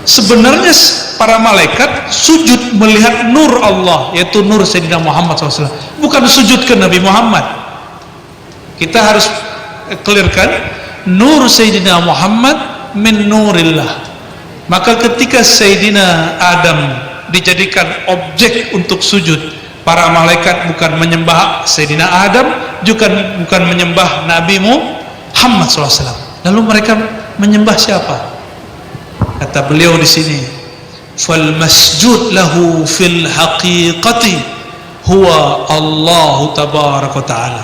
Sebenarnya para malaikat sujud melihat nur Allah, yaitu nur Sayyidina Muhammad SAW, bukan sujud ke Nabi Muhammad. Kita harus clearkan, nur Sayyidina Muhammad min nurillah. Maka ketika Sayyidina Adam dijadikan objek untuk sujud, para malaikat bukan menyembah Sayyidina Adam, bukan menyembah Nabi Muhammad SAW. Lalu mereka menyembah siapa? Kata beliau di sini, fal masjud lahu fil haqiqati huwa Allah tabaraka taala.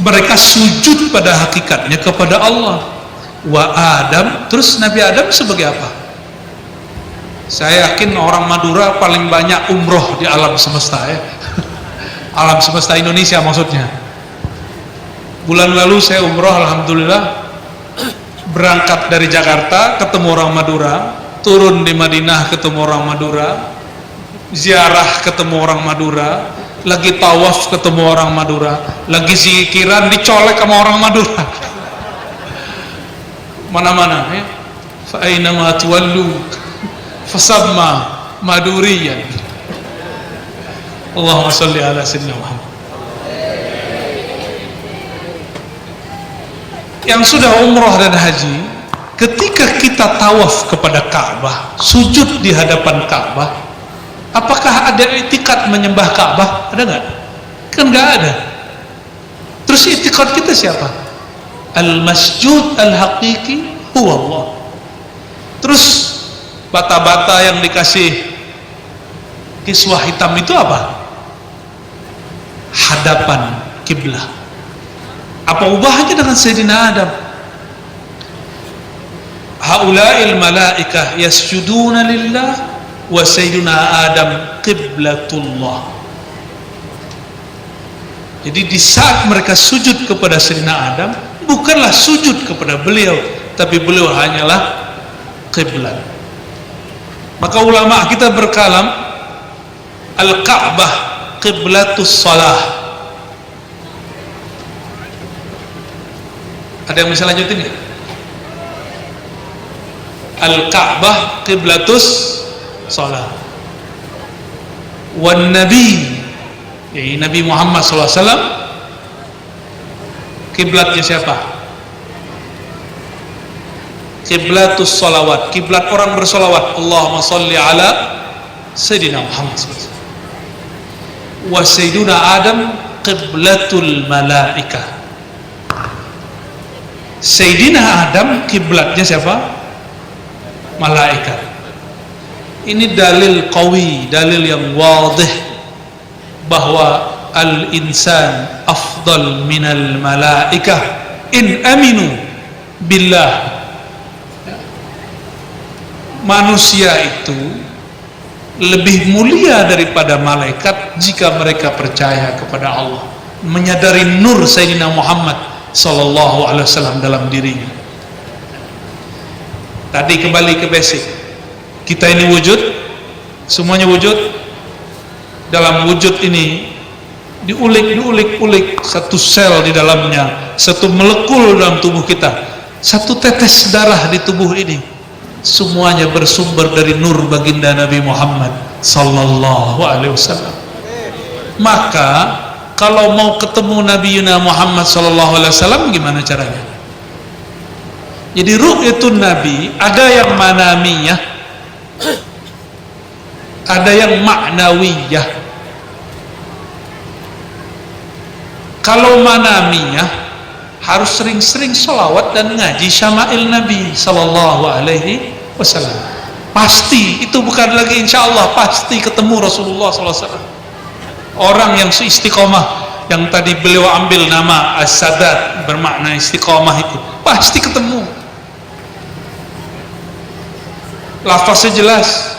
Mereka sujud pada hakikatnya kepada Allah. Wa Adam, terus Nabi Adam sebagai apa? Saya yakin orang Madura paling banyak umroh di alam semesta ya. Alam semesta Indonesia maksudnya. Bulan lalu saya umroh, alhamdulillah. Berangkat dari Jakarta ketemu orang Madura, turun di Madinah ketemu orang Madura, ziarah ketemu orang Madura, lagi tawaf ketemu orang Madura, lagi zikiran dicolek sama orang Madura. Mana-mana ya. Fa aina ma tuwallu fasamma maduriyan. Allahumma shalli ala sayyidina Muhammad. Yang sudah umroh dan haji, ketika kita tawaf kepada Ka'bah, sujud di hadapan Ka'bah, apakah ada i'tiqad menyembah Ka'bah? Ada nggak? Kan nggak ada. Terus i'tiqad kita siapa? Al-masjud al-haqiqi huwa Allah. Terus bata-bata yang dikasih kiswah hitam itu apa? Hadapan kiblah. Apa ubahnya dengan Sayyidina Adam? Haula'il malaikah yasjuduna lillah wa Sayyidina Adam qiblatullah. Jadi di saat mereka sujud kepada Sayyidina Adam, bukanlah sujud kepada beliau, tapi beliau hanyalah qiblat. Maka ulama kita berkalam, Al-Ka'bah qiblatus salah. Ada yang bisa lanjutin nggak? Al-Ka'bah qiblatus shalah. Wan Nabi, yaitu Nabi Muhammad SAW, kiblatnya siapa? Qiblatus sholawat, kiblat orang bersolawat. Allahumma sholli ala Sayyidina Muhammad SAW. Wa Sayyiduna Adam qiblatul malaikah. Sayyidina Adam kiblatnya siapa? Malaikat. Ini dalil qawi, dalil yang wadih bahwa al-insan afdal minal malaikah in aminu billah. Manusia itu lebih mulia daripada malaikat jika mereka percaya kepada Allah, menyadari nur Sayyidina Muhammad sallallahu alaihi wasallam dalam dirinya. Tadi kembali ke basic. Kita ini wujud, semuanya wujud. Dalam wujud ini diulik satu sel di dalamnya, satu molekul dalam tubuh kita, satu tetes darah di tubuh ini, semuanya bersumber dari nur baginda Nabi Muhammad sallallahu alaihi wasallam. Maka kalau mau ketemu Nabi Muhammad SAW, gimana caranya? Jadi ru'yatun Nabi ada yang manamiyah, ada yang ma'nawiyah. Kalau manamiyah harus sering-sering sholawat dan ngaji syama'il Nabi SAW. Pasti itu bukan lagi insya Allah, pasti ketemu Rasulullah SAW. Orang yang istiqomah, yang tadi beliau ambil nama as-sadat, bermakna istiqomah, itu pasti ketemu. Lafaznya jelas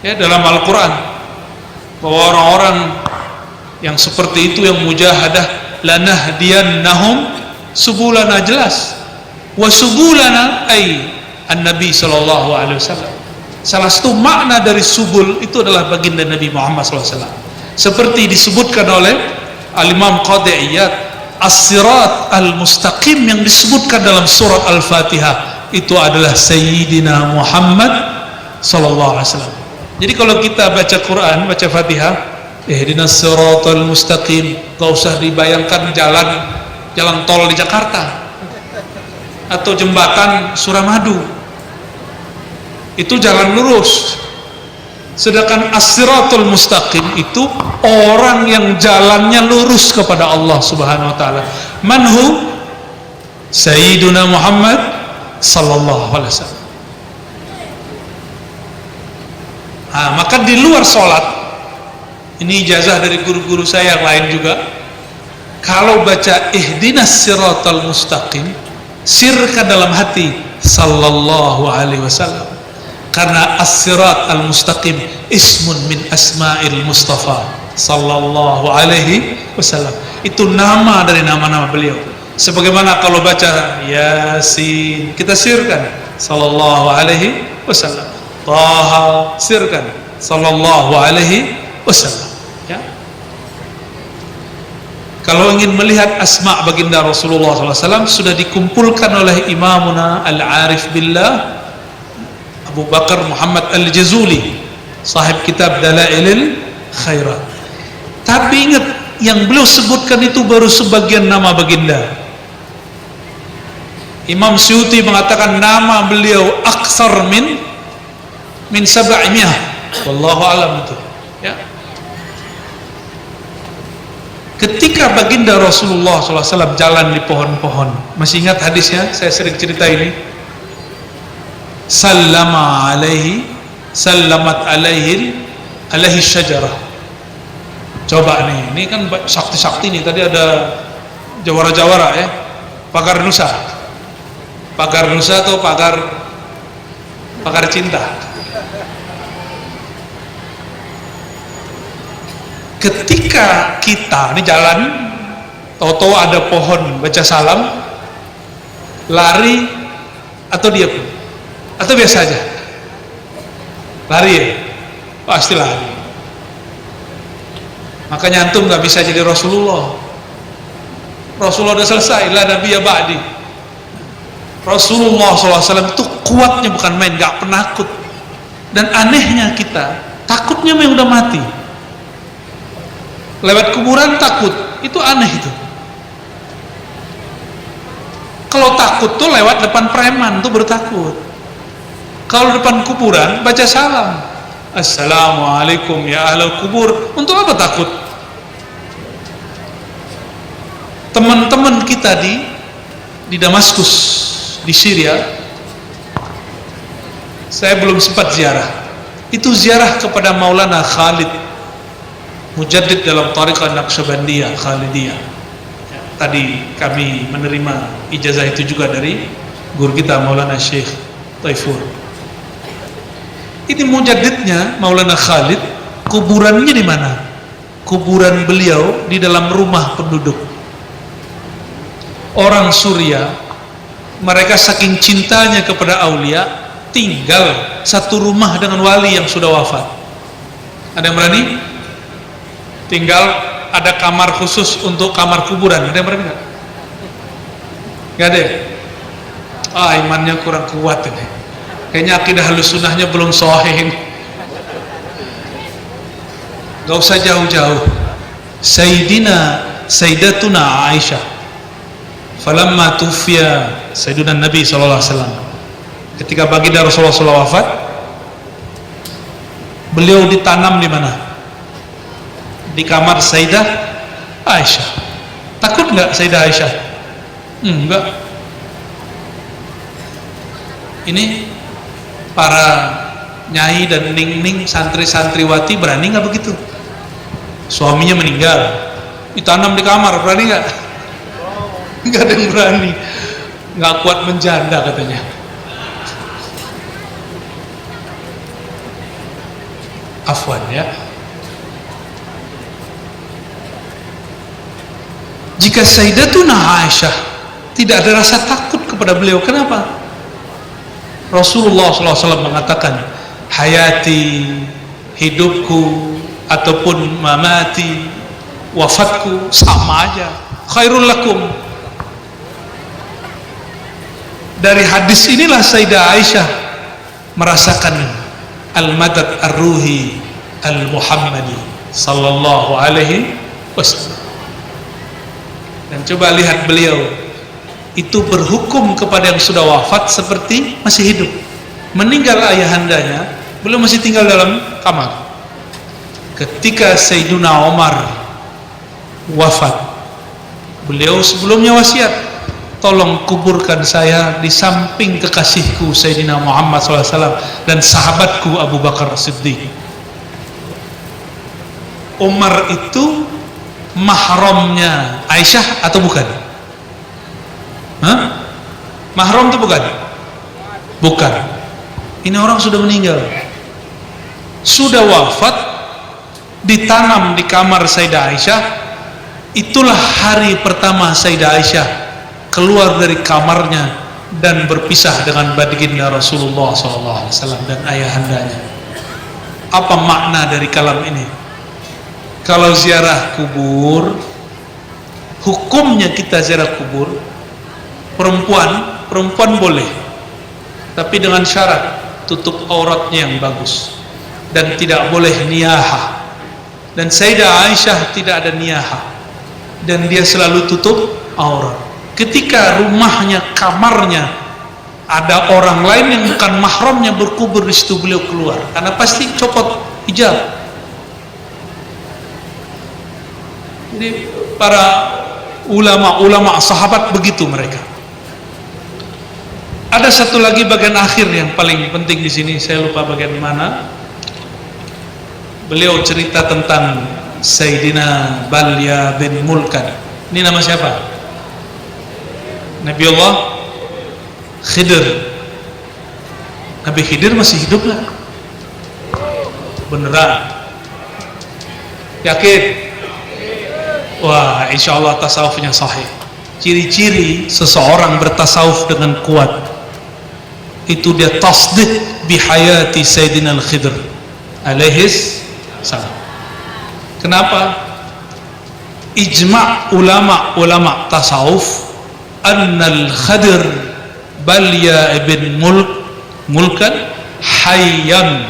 ya dalam Al-Quran bahwa orang-orang yang seperti itu, yang mujahadah, lanahdiyannahum subulana, jelas. Wa subulana ay an-nabi sallallahu alaihi wasallam. Salah satu makna dari subul itu adalah baginda Nabi Muhammad SAW. Seperti disebutkan oleh Al-Imam Qadhi Iyad, as-sirat al-mustaqim yang disebutkan dalam surat Al-Fatihah, itu adalah Sayyidina Muhammad sallallahu alaihi wasallam. Jadi kalau kita baca Quran, baca Fatihah, ihdinas siratal mustaqim, gak usah dibayangkan jalan tol di Jakarta atau jembatan Suramadu. Itu jalan lurus. Sedangkan as-siratul mustaqim itu orang yang jalannya lurus kepada Allah Subhanahu wa taala. Manhu Sayyiduna Muhammad sallallahu alaihi wasallam. Maka di luar sholat, ini ijazah dari guru-guru saya yang lain juga, kalau baca ihdinas siratal mustaqim, sirkan dalam hati sallallahu alaihi wasallam. Karena as-sirat al-mustaqim ismun min asma'il Mustafa sallallahu alaihi wasallam. Itu nama dari nama-nama beliau. Sebagaimana kalau baca Yasin, kita sirkan sallallahu alaihi wasallam. Taha, sirkan sallallahu alaihi wasallam, ya. Kalau ingin melihat asma baginda Rasulullah SAW, sudah dikumpulkan oleh Imamuna Al-Arif Billah Abu Bakar Muhammad Al-Jazuli, sahib kitab Dalailil Khairat. Tapi ingat, yang beliau sebutkan itu baru sebagian nama baginda. Imam Suyuti mengatakan nama beliau aksar min sab'imiyah, wallahu alam itu, ya. Ketika baginda Rasulullah SAW jalan di pohon-pohon, masih ingat hadisnya? Saya sering cerita ini. Sallamat alaihi syajarah. Coba nih, ini kan sakti-sakti nih. Tadi ada jawara-jawara, ya. Pagar Nusa atau pagar cinta. Ketika kita ini jalan, tahu-tahu ada pohon, baca salam, lari atau diam, atau biasa aja lari, ya? Pasti lari. Makanya antum nggak bisa jadi Rasulullah. Rasulullah udah selesai, la nabiyya ba'di. Rasulullah SAW itu kuatnya bukan main, nggak penakut. Dan anehnya kita takutnya yang udah mati. Lewat kuburan takut, itu aneh itu. Kalau takut tuh lewat depan preman tuh baru takut. Kalau depan kuburan baca salam, assalamualaikum ya ahlal kubur. Untuk apa takut? Teman-teman kita di Damaskus, di Syria, saya belum sempat ziarah. Itu ziarah kepada Maulana Khalid, mujaddid dalam tariqah Naqsyabandiyah Khalidiyah. Tadi kami menerima ijazah itu juga dari guru kita Maulana Syekh Taifur. Ini mujaddidnya Maulana Khalid, kuburannya di mana? Kuburan beliau di dalam rumah penduduk. Orang Suriah, mereka saking cintanya kepada aulia, tinggal satu rumah dengan wali yang sudah wafat. Ada yang berani? Tinggal ada kamar khusus untuk kamar kuburan. Ada yang berani nggak? Nggak ada ya? Imannya kurang kuat ini. Kayaknya akidah halus sunnahnya belum sahih. Gak usah jauh-jauh. Sayyidatuna Aisyah, falamma tufiya Sayyiduna Nabi SAW, ketika baginda Rasulullah SAW wafat, beliau ditanam di mana? Di kamar Sayyidah Aisyah. Takut nggak Sayyidah Aisyah? Enggak. Ini para nyai dan ning-ning, santri-santriwati berani nggak begitu? Suaminya meninggal, ditanam di kamar, berani nggak? Nggak ada yang berani. Nggak kuat menjanda katanya. Afwan ya. Jika Sayyidatuna Aisyah tidak ada rasa takut kepada beliau, kenapa? Rasulullah SAW mengatakan, hayati, hidupku, ataupun mamati, wafatku, sama aja, khairul lakum. Dari hadis inilah Sayyidah Aisyah merasakan al-madad ar-ruhi al-muhammadi sallallahu alaihi wasallam. Dan coba lihat beliau itu berhukum kepada yang sudah wafat seperti masih hidup. Meninggal ayahandanya, beliau masih tinggal dalam kamar. Ketika Sayyiduna Umar wafat, beliau sebelumnya wasiat, tolong kuburkan saya di samping kekasihku Sayyidina Muhammad SAW dan sahabatku Abu Bakar Siddiq. Umar itu mahramnya Aisyah atau bukan? Hah? Mahram itu bukan? Bukan. Ini orang sudah meninggal, sudah wafat, ditanam di kamar Sayyidah Aisyah. Itulah hari pertama Sayyidah Aisyah keluar dari kamarnya dan berpisah dengan baginda Rasulullah SAW dan ayahandanya. Apa makna dari kalam ini? Kalau ziarah kubur, hukumnya kita ziarah kubur, perempuan boleh, tapi dengan syarat tutup auratnya yang bagus dan tidak boleh niyahah. Dan Sayyidah Aisyah tidak ada niyahah dan dia selalu tutup aurat. Ketika rumahnya, kamarnya ada orang lain yang bukan mahramnya berkubur di situ, beliau keluar karena pasti copot hijab. Jadi para ulama sahabat begitu mereka. Ada satu lagi bagian akhir yang paling penting di sini, saya lupa bagian mana. Beliau cerita tentang Sayyidina Balya bin Mulkan. Ini nama siapa? Nabi Allah Khidir. Nabi Khidir masih hidup nggak? Beneran? Yakin? Wah, insya Allah tasawufnya sahih. Ciri-ciri seseorang bertasawuf dengan kuat itu dia tasdiq bihayati Sayyidina Al-Khidr alaihis salam. Kenapa? Ijma' ulama tasawuf annal Khadir Balya ibn Mulkan hayyan.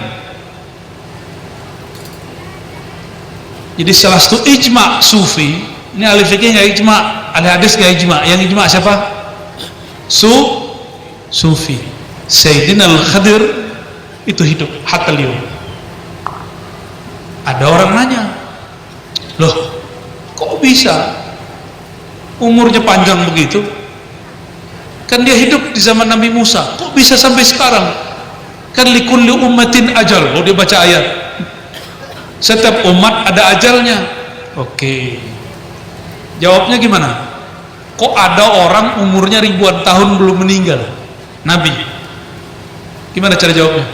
Jadi salah satu ijma' sufi, ini ahli fikih nggak ijma', ahli hadis nggak ijma', yang ijma' siapa? Sufi. Sayyidina Al-Khadir itu hidup hatta lium. Ada orang nanya, loh kok bisa umurnya panjang begitu? Kan dia hidup di zaman Nabi Musa, kok bisa sampai sekarang? Kan likulli ummatin ajal. Oh, dia baca ayat, setiap umat ada ajalnya. Oke, jawabnya gimana? Kok ada orang umurnya ribuan tahun belum meninggal? Nabi. Gimana cara jawabnya?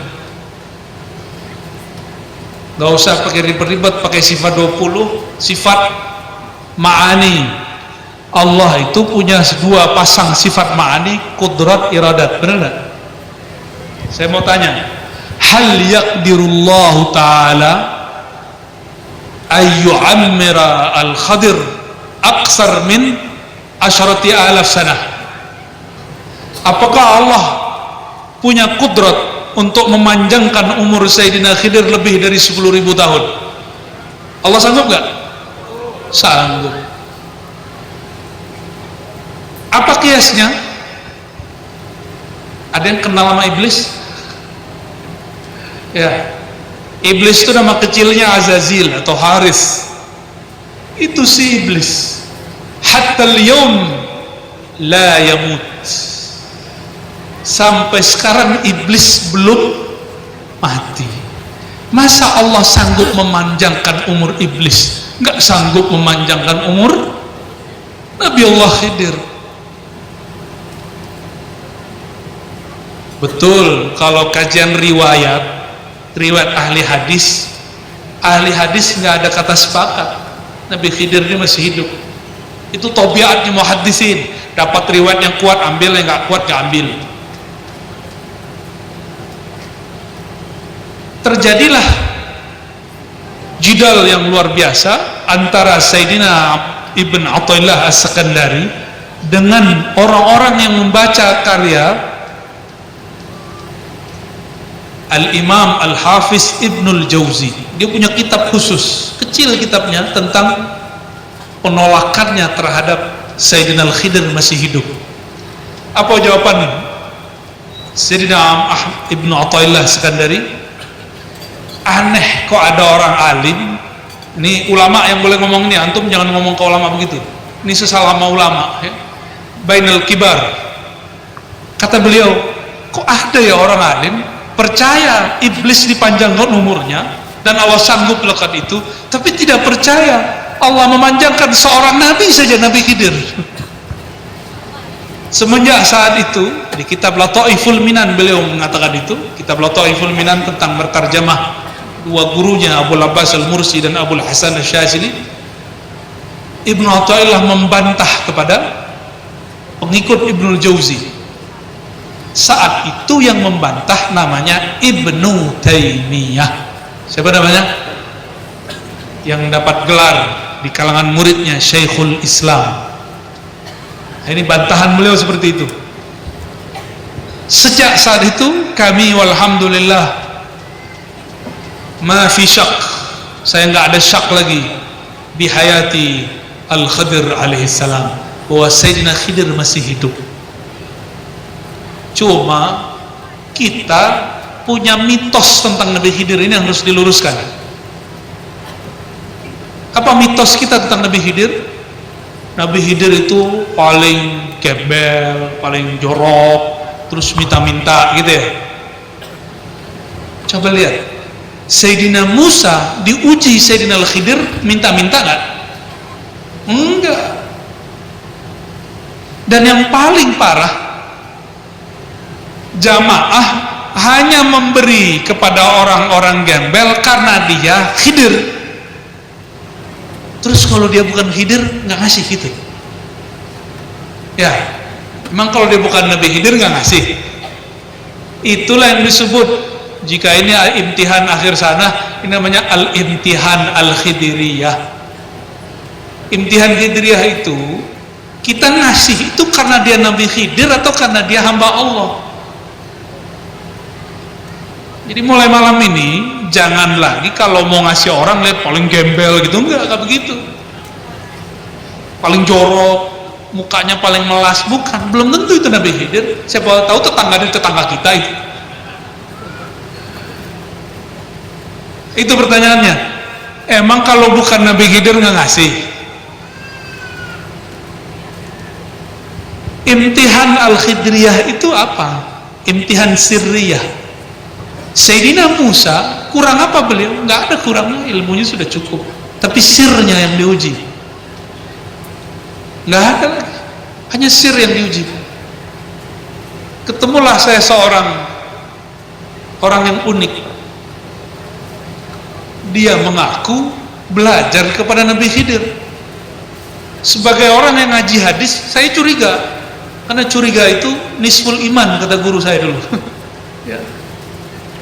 Gak usah pakai ribet-ribet, pakai sifat 20, sifat ma'ani. Allah itu punya dua pasang sifat ma'ani, kudrat, iradat. Benar gak? Saya mau tanya, hal yaqdirullahu ta'ala ayyu'ammira al-Khadir aksar min asyarati alaf sanah? Apakah Allah punya kudrat untuk memanjangkan umur Sayyidina Khidir lebih dari 10.000 tahun? Allah sanggup gak? Sanggup. Apa kiasnya? Ada yang kenal sama iblis? Ya, iblis itu nama kecilnya Azazil atau Haris. Itu si iblis hatta al-yawm la yamut. Sampai sekarang iblis belum mati. Masa Allah sanggup memanjangkan umur iblis? Nggak sanggup memanjangkan umur Nabi Allah Khidir. Betul, kalau kajian riwayat ahli hadis nggak ada kata sepakat Nabi Khidir ini masih hidup. Itu tabiatnya muhaddisin, dapat riwayat yang kuat ambil, yang nggak kuat nggak ambil. Terjadilah jidal yang luar biasa antara Sayyidina Ibn Athaillah As-Sakandari dengan orang-orang yang membaca karya Al-Imam Al-Hafiz Ibnul Jauzi. Dia punya kitab khusus, kecil kitabnya, tentang penolakannya terhadap Sayyidina Al-Khidir masih hidup. Apa jawaban Sayyidina Ibnu Athaillah Sekandari? Aneh kok ada orang alim, ini ulama yang boleh ngomong ini, antum jangan ngomong ke ulama begitu, ini sesama ulama ya. Bainal kibar, kata beliau, kok ada ya orang alim percaya iblis dipanjangkan umurnya dan Allah sanggup melakukan itu, tapi tidak percaya Allah memanjangkan seorang nabi saja, Nabi Khidir. Semenjak saat itu di kitab Lataiful Minan beliau mengatakan itu, kitab Lataiful Minan tentang bertarjamah dua gurunya Abu Abbas Al-Mursi dan Abu Hasan Asy-Syadzili. Ibnu Athaillah membantah kepada pengikut Ibnul Jauzi. Saat itu yang membantah namanya Ibnu Taimiyah. Siapa namanya? Yang dapat gelar di kalangan muridnya Syekhul Islam. Ini bantahan beliau seperti itu. Sejak saat itu kami walhamdulillah ma fi syak, saya nggak ada syak lagi bihayati Al-Khidir alaihissalam, bahwa Sayyidina Khidir masih hidup. Cuma kita punya mitos tentang Nabi Khidir ini yang harus diluruskan. Apa mitos kita tentang Nabi Khidir? Nabi Khidir itu paling gembel, paling jorok, terus minta-minta gitu ya. Coba lihat, Sayyidina Musa diuji Sayyidina Al-Khidir minta-minta nggak? Enggak. Dan yang paling parah, jamaah hanya memberi kepada orang-orang gembel karena dia Khidir. Terus kalau dia bukan Khidir nggak ngasih gitu. Ya, memang kalau dia bukan Nabi Khidir nggak ngasih. Itulah yang disebut, jika ini imtihan akhir sana, ini namanya al-imtihan al-khidiriyah. Imtihan khidiriyah itu kita ngasih itu karena dia Nabi Khidir atau karena dia hamba Allah. Jadi mulai malam ini jangan lagi kalau mau ngasih orang lihat paling gembel gitu, enggak begitu. Paling jorok, mukanya paling melas, bukan, belum tentu itu Nabi Khidir. Siapa tahu tetangga kita itu. Itu pertanyaannya. Emang kalau bukan Nabi Khidir nggak ngasih? Imtihan al-khidriyah itu apa? Imtihan sirriyah. Sayyidina Musa kurang apa beliau? Nggak ada kurangnya, ilmunya sudah cukup. Tapi sirnya yang diuji. Nggak ada lagi, hanya sir yang diuji. Ketemulah saya seorang orang yang unik. Dia mengaku belajar kepada Nabi Khidir. Sebagai orang yang ngaji hadis, saya curiga, karena curiga itu nisful iman, kata guru saya dulu. Ya.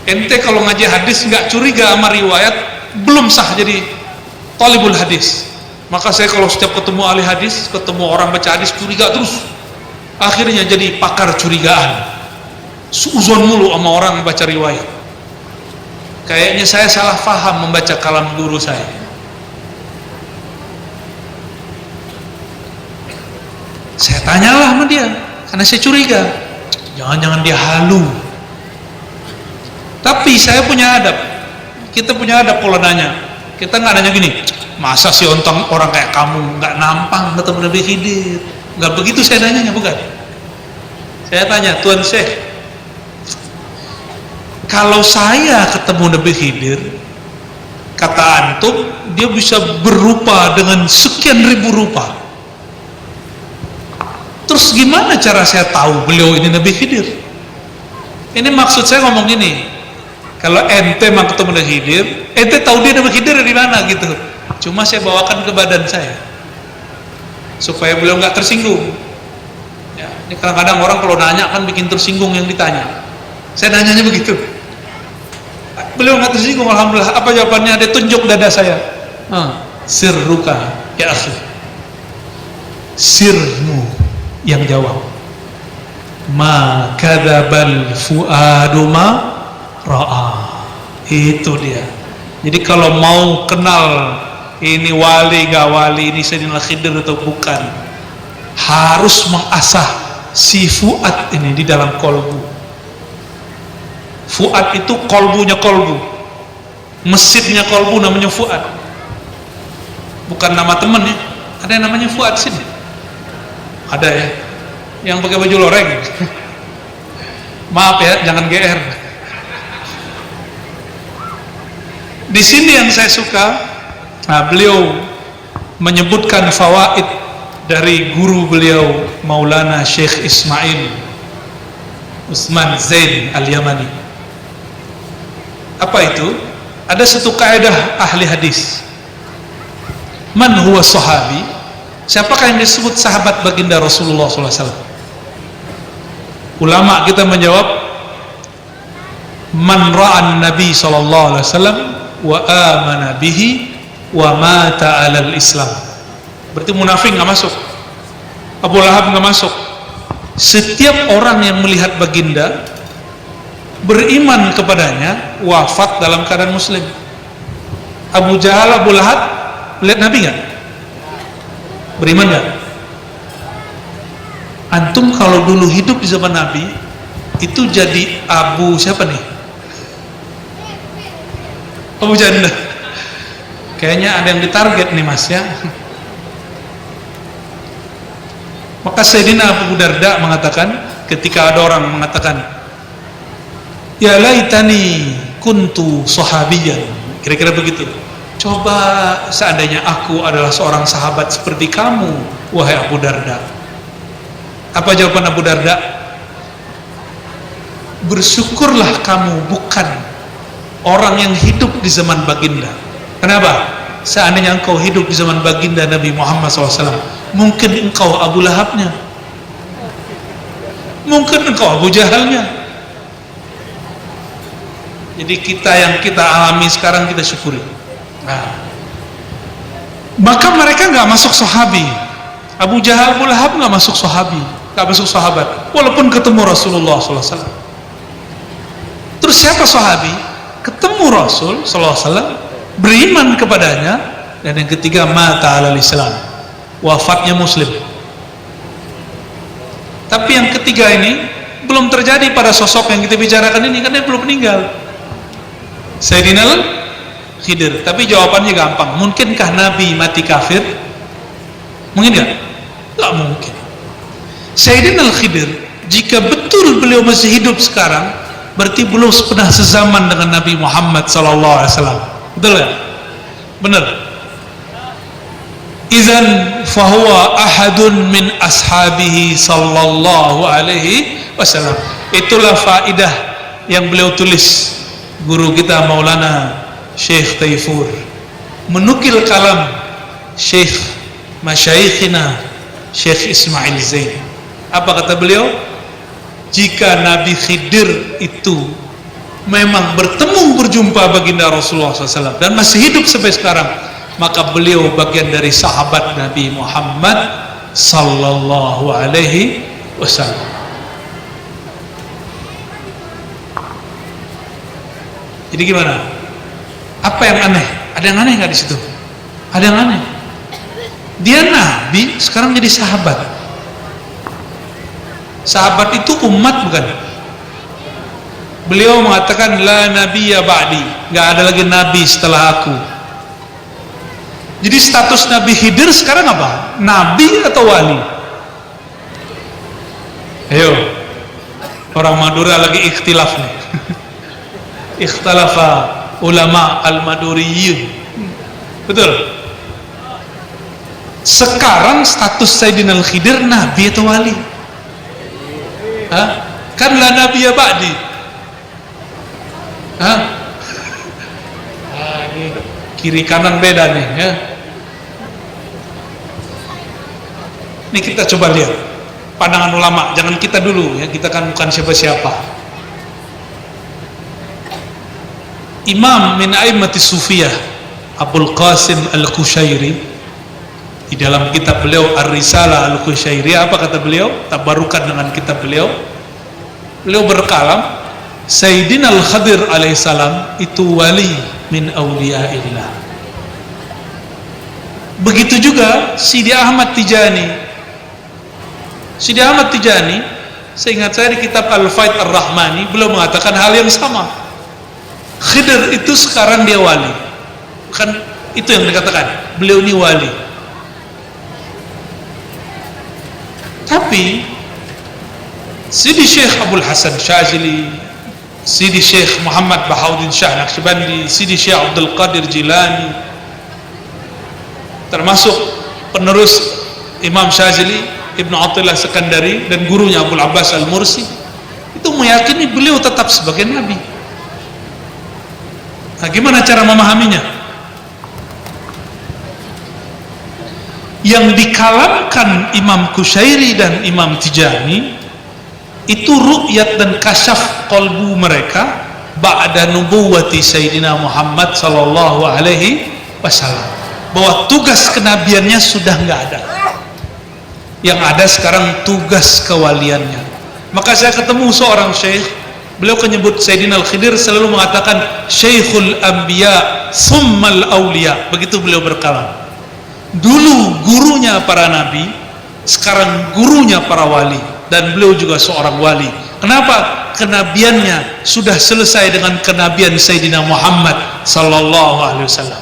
Ente kalau ngaji hadis nggak curiga sama riwayat, belum sah jadi talibul hadis. Maka saya kalau setiap ketemu ahli hadis, ketemu orang baca hadis, curiga terus. Akhirnya jadi pakar curigaan, suuzon mulu sama orang baca riwayat. Kayaknya saya salah faham membaca kalam guru saya. Saya tanyalah sama dia, karena saya curiga, jangan-jangan dia halu. Tapi saya punya adab, kita punya adab kalau nanya. Kita nggak nanya gini, masa sih orang kayak kamu nggak nampang ketemu Nabi Khidir? Nggak begitu saya nanya, bukan. Saya tanya, Tuan Syekh, kalau saya ketemu Nabi Khidir, kata antum, dia bisa berupa dengan sekian ribu rupa. Terus gimana cara saya tahu beliau ini Nabi Khidir? Ini maksud saya ngomong gini, kalau ente mau ketemu Nabi Khidir, ente tahu dia Nabi Khidir dari mana gitu. Cuma saya bawakan ke badan saya supaya beliau nggak tersinggung. Ya, ini kadang-kadang orang kalau nanya kan bikin tersinggung yang ditanya. Saya nanyanya begitu. Beliau nggak tersinggung, alhamdulillah. Apa jawabannya? Dia tunjuk dada saya. Sirruka ya akhi. Sirmu yang jawab. Ma kadzabal fuadu ma ra'a. Itu dia. Jadi kalau mau kenal ini wali gak wali, ini Sayyidina Khidir atau bukan, harus mengasah si fuad ini di dalam kolbu. Fuad itu kolbunya kolbu, mesinnya kolbu namanya fuad, bukan nama temen ya. Ada yang namanya fuad sini, ada ya, yang pakai baju loreng. Maaf ya, jangan GR. Di sini yang saya suka, nah, beliau menyebutkan fawaid dari guru beliau Maulana Syekh Ismail Utsman Zain Al-Yamani. Apa itu? Ada satu kaidah ahli hadis. Man huwa sahabi? Siapakah yang disebut sahabat baginda Rasulullah SAW? Ulama kita menjawab, man ra'an Nabi SAW wa amana bihi wa mata alal Islam. Berarti munafik nggak masuk, Abu Lahab nggak masuk. Setiap orang yang melihat baginda, beriman kepadanya, wafat dalam keadaan muslim. Abu Jahal, Abu Lahab lihat Nabi nggak? Beriman nggak? Antum kalau dulu hidup di zaman Nabi, itu jadi Abu siapa nih? Abu Janda. Kayaknya ada yang ditarget nih mas ya. Maka Sayyidina Abu Darda mengatakan, ketika ada orang mengatakan, ya laitani kuntu sahabiyan, kira-kira begitu, coba seandainya aku adalah seorang sahabat seperti kamu, wahai Abu Darda. Apa jawaban Abu Darda? Bersyukurlah kamu bukan orang yang hidup di zaman baginda. Kenapa? Seandainya engkau hidup di zaman baginda Nabi Muhammad SAW, mungkin engkau Abu Lahabnya, mungkin engkau Abu Jahalnya. Jadi kita yang kita alami sekarang kita syukuri. Nah, maka mereka nggak masuk sahabi. Abu Jahal, Abu Lahab nggak masuk sahabi, nggak masuk sahabat, walaupun ketemu Rasulullah SAW. Terus siapa sahabi? Ketemu Rasul SAW, beriman kepadanya, dan yang ketiga mata alal Islam, wafatnya muslim. Tapi yang ketiga ini belum terjadi pada sosok yang kita bicarakan ini, karena dia belum meninggal, Sayyidina Khidir. Tapi jawabannya gampang. Mungkinkah Nabi mati kafir? Mungkin nggak? Nggak mungkin. Sayyidina Khidir, jika betul beliau masih hidup sekarang, berarti belum pernah sezaman dengan Nabi Muhammad SAW. Betul ya? Benar. Idzan fahuwa ahadun min ashabihi sallallahu alaihi wasallam. Itulah faidah yang beliau tulis, guru kita Maulana Syekh Taifur, menukil kalam Syekh Masyaikhina Syekh Ismail Zain. Apa kata beliau? Jika Nabi Khidir itu memang berjumpa baginda Rasulullah SAW dan masih hidup sampai sekarang, maka beliau bagian dari sahabat Nabi Muhammad sallallahu alaihi wasallam. Jadi gimana? Apa yang aneh? Ada yang aneh nggak di situ? Ada yang aneh. Dia Nabi sekarang jadi sahabat. Sahabat itu umat bukan? Beliau mengatakan la nabiyya ba'di, nggak ada lagi nabi setelah aku. Jadi status Nabi Khidir sekarang apa? Nabi atau wali? Ayo, orang Madura lagi ikhtilaf nih. Ikhtalafa ulama al-Maduriyyin. Betul. Sekarang status Sayyidina Khidir nabi atau wali? Hah? Kan la nabiyya ba'di. Hah? Ini kiri kanan beda nih ya. Ini kita coba lihat pandangan ulama, jangan kita dulu ya, kita kan bukan siapa-siapa. Imam min a'immatis sufiyah Abul Qasim Al-Qushairi, di dalam kitab beliau Ar-Risalah Al-Qushairi, apa kata beliau? Tabarukan dengan kitab beliau. Beliau berkalam, Sayyidina Al-Khadir alaihissalam itu wali min awliyaillah. Begitu juga Sidi Ahmad Tijani. Sidi Ahmad Tijani, seingat saya di kitab Al-Faid Ar-Rahmani, beliau mengatakan hal yang sama. Khidir itu sekarang dia wali. Kan itu yang dikatakan, beliau ini wali. Tapi Sidi Syekh Abdul Hasan Syazili, Sidi Syekh Muhammad Bahauddin Shah Naqsyabandi, Sidi Syekh Abdul Qadir Jilani, termasuk penerus Imam Syazili, Ibnu Athaillah Sekandari, dan gurunya Abdul Abbas Al-Mursi, itu meyakini beliau tetap sebagai nabi. Nah, gimana cara memahaminya? Yang dikalamkan Imam Kusyairi dan Imam Tijani itu ru'yat dan kasyaf qalbu mereka ba'da nubuwati Sayyidina Muhammad sallallahu alaihi wasallam, bahwa tugas kenabiannya sudah nggak ada. Yang ada sekarang tugas kewaliannya. Maka saya ketemu seorang syekh, beliau menyebut Sayyidina Al-Khidir selalu mengatakan Syekhul Anbiya summal Awliya. Begitu beliau berkalam. Dulu gurunya para nabi, sekarang gurunya para wali, dan beliau juga seorang wali. Kenapa? Kenabiannya sudah selesai dengan kenabian Sayyidina Muhammad sallallahu alaihi wasallam.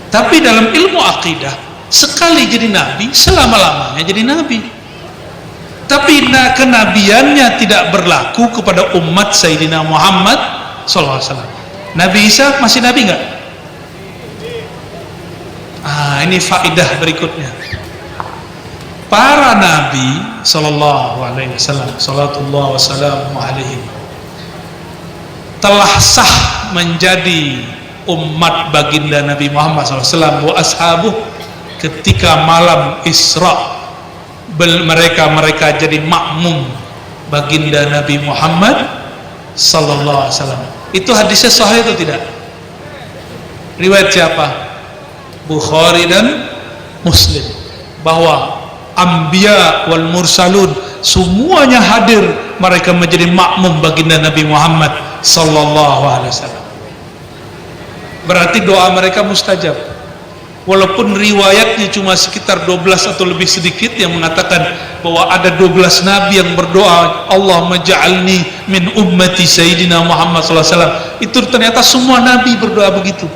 Tapi dalam ilmu akidah, sekali jadi nabi, selama-lamanya jadi nabi. Tapi kenabiannya tidak berlaku kepada umat Sayyidina Muhammad sallallahu alaihi wasallam. Nabi Isa masih nabi enggak? Ini faidah berikutnya. Para nabi sallallahu alaihi wasallam, salatullah wassalamu alaihi, telah sah menjadi umat baginda Nabi Muhammad SAW wa ashabuh ketika malam Isra. Mereka jadi makmum baginda Nabi Muhammad sallallahu alaihi wasallam. Itu hadisnya sahih atau tidak? Riwayat siapa? Bukhari dan Muslim, bahwa Anbiya wal Mursalun semuanya hadir, mereka menjadi makmum baginda Nabi Muhammad sallallahu alaihi wasallam. Berarti doa mereka mustajab. Walaupun riwayatnya cuma sekitar 12 atau lebih sedikit yang mengatakan bahwa ada 12 nabi yang berdoa Allahumma ja'alni min ummati Sayyidina Muhammad sallallahu alaihi wasallam. Itu ternyata semua nabi berdoa begitu.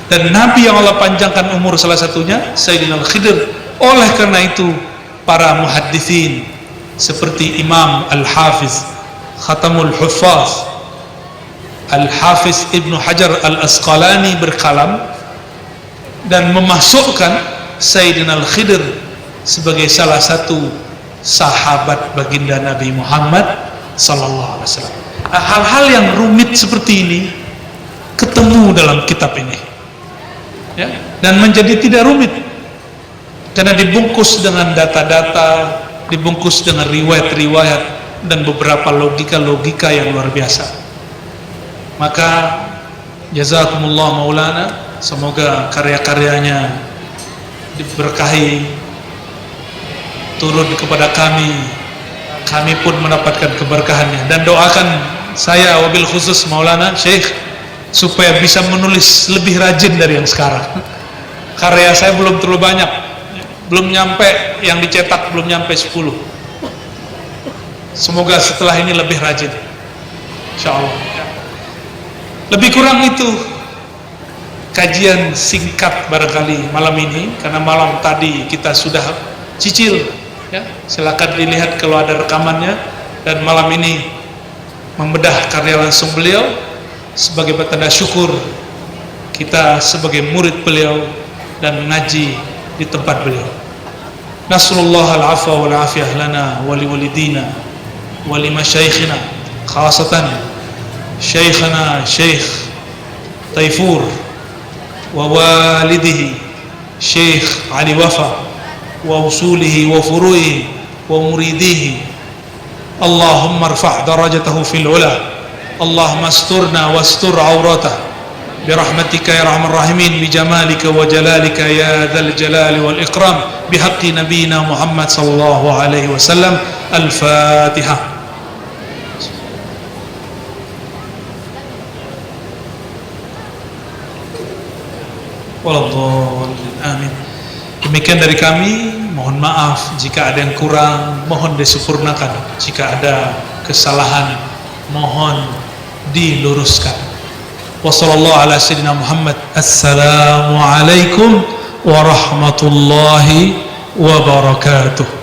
Dan nabi yang Allah panjangkan umur salah satunya Sayyidina Al-Khidir. Oleh karena itu para muhaddithin seperti Imam Al-Hafiz Khatamul Huffaz Al-Hafiz Ibnu Hajar Al-Asqalani berkalam dan memasukkan Sayyidina Al-Khidir sebagai salah satu sahabat baginda Nabi Muhammad sallallahu alaihi wasallam. Hal-hal yang rumit seperti ini ketemu dalam kitab ini. Ya, dan menjadi tidak rumit karena dibungkus dengan data-data, dibungkus dengan riwayat-riwayat dan beberapa logika-logika yang luar biasa. Maka jazakumullah maulana, semoga karya-karyanya diberkahi, turun kepada kami pun mendapatkan keberkahannya. Dan doakan saya wabil khusus maulana Syekh supaya bisa menulis lebih rajin dari yang sekarang. Karya saya belum terlalu banyak, belum nyampe, yang dicetak belum nyampe 10. Semoga setelah ini lebih rajin, insyaallah. Lebih kurang itu kajian singkat barangkali malam ini, karena malam tadi kita sudah cicil ya. Silakan dilihat kalau ada rekamannya. Dan malam ini membedah karya langsung beliau sebagai petanda syukur kita sebagai murid beliau dan mengaji di tempat beliau. Nasallallahu al-afwa wal afiyah lana wa li walidina wa li masyayikhina, khasatan syekhana Syekh Taifur wa walidihi Syekh Ali Wafa wa usulihi wa furu'ihi wa muridihi. Allahumma rfa' darajatahu fil ula. Allahumma asturna wastur auratah birahmatika ya rahman rahimin, bijamalika wa jalalika ya dzal jalali wal ikram, bihaqqi nabiyina Muhammad sallallahu alaihi wasallam. Al-Fatihah. Waladhdallin. Amin. Demikian dari kami, mohon maaf jika ada yang kurang, mohon disempurnakan. Jika ada kesalahan, mohon diluruskan. Wassallallahu ala sayyidina Muhammad. Assalamualaikum warahmatullahi wabarakatuh.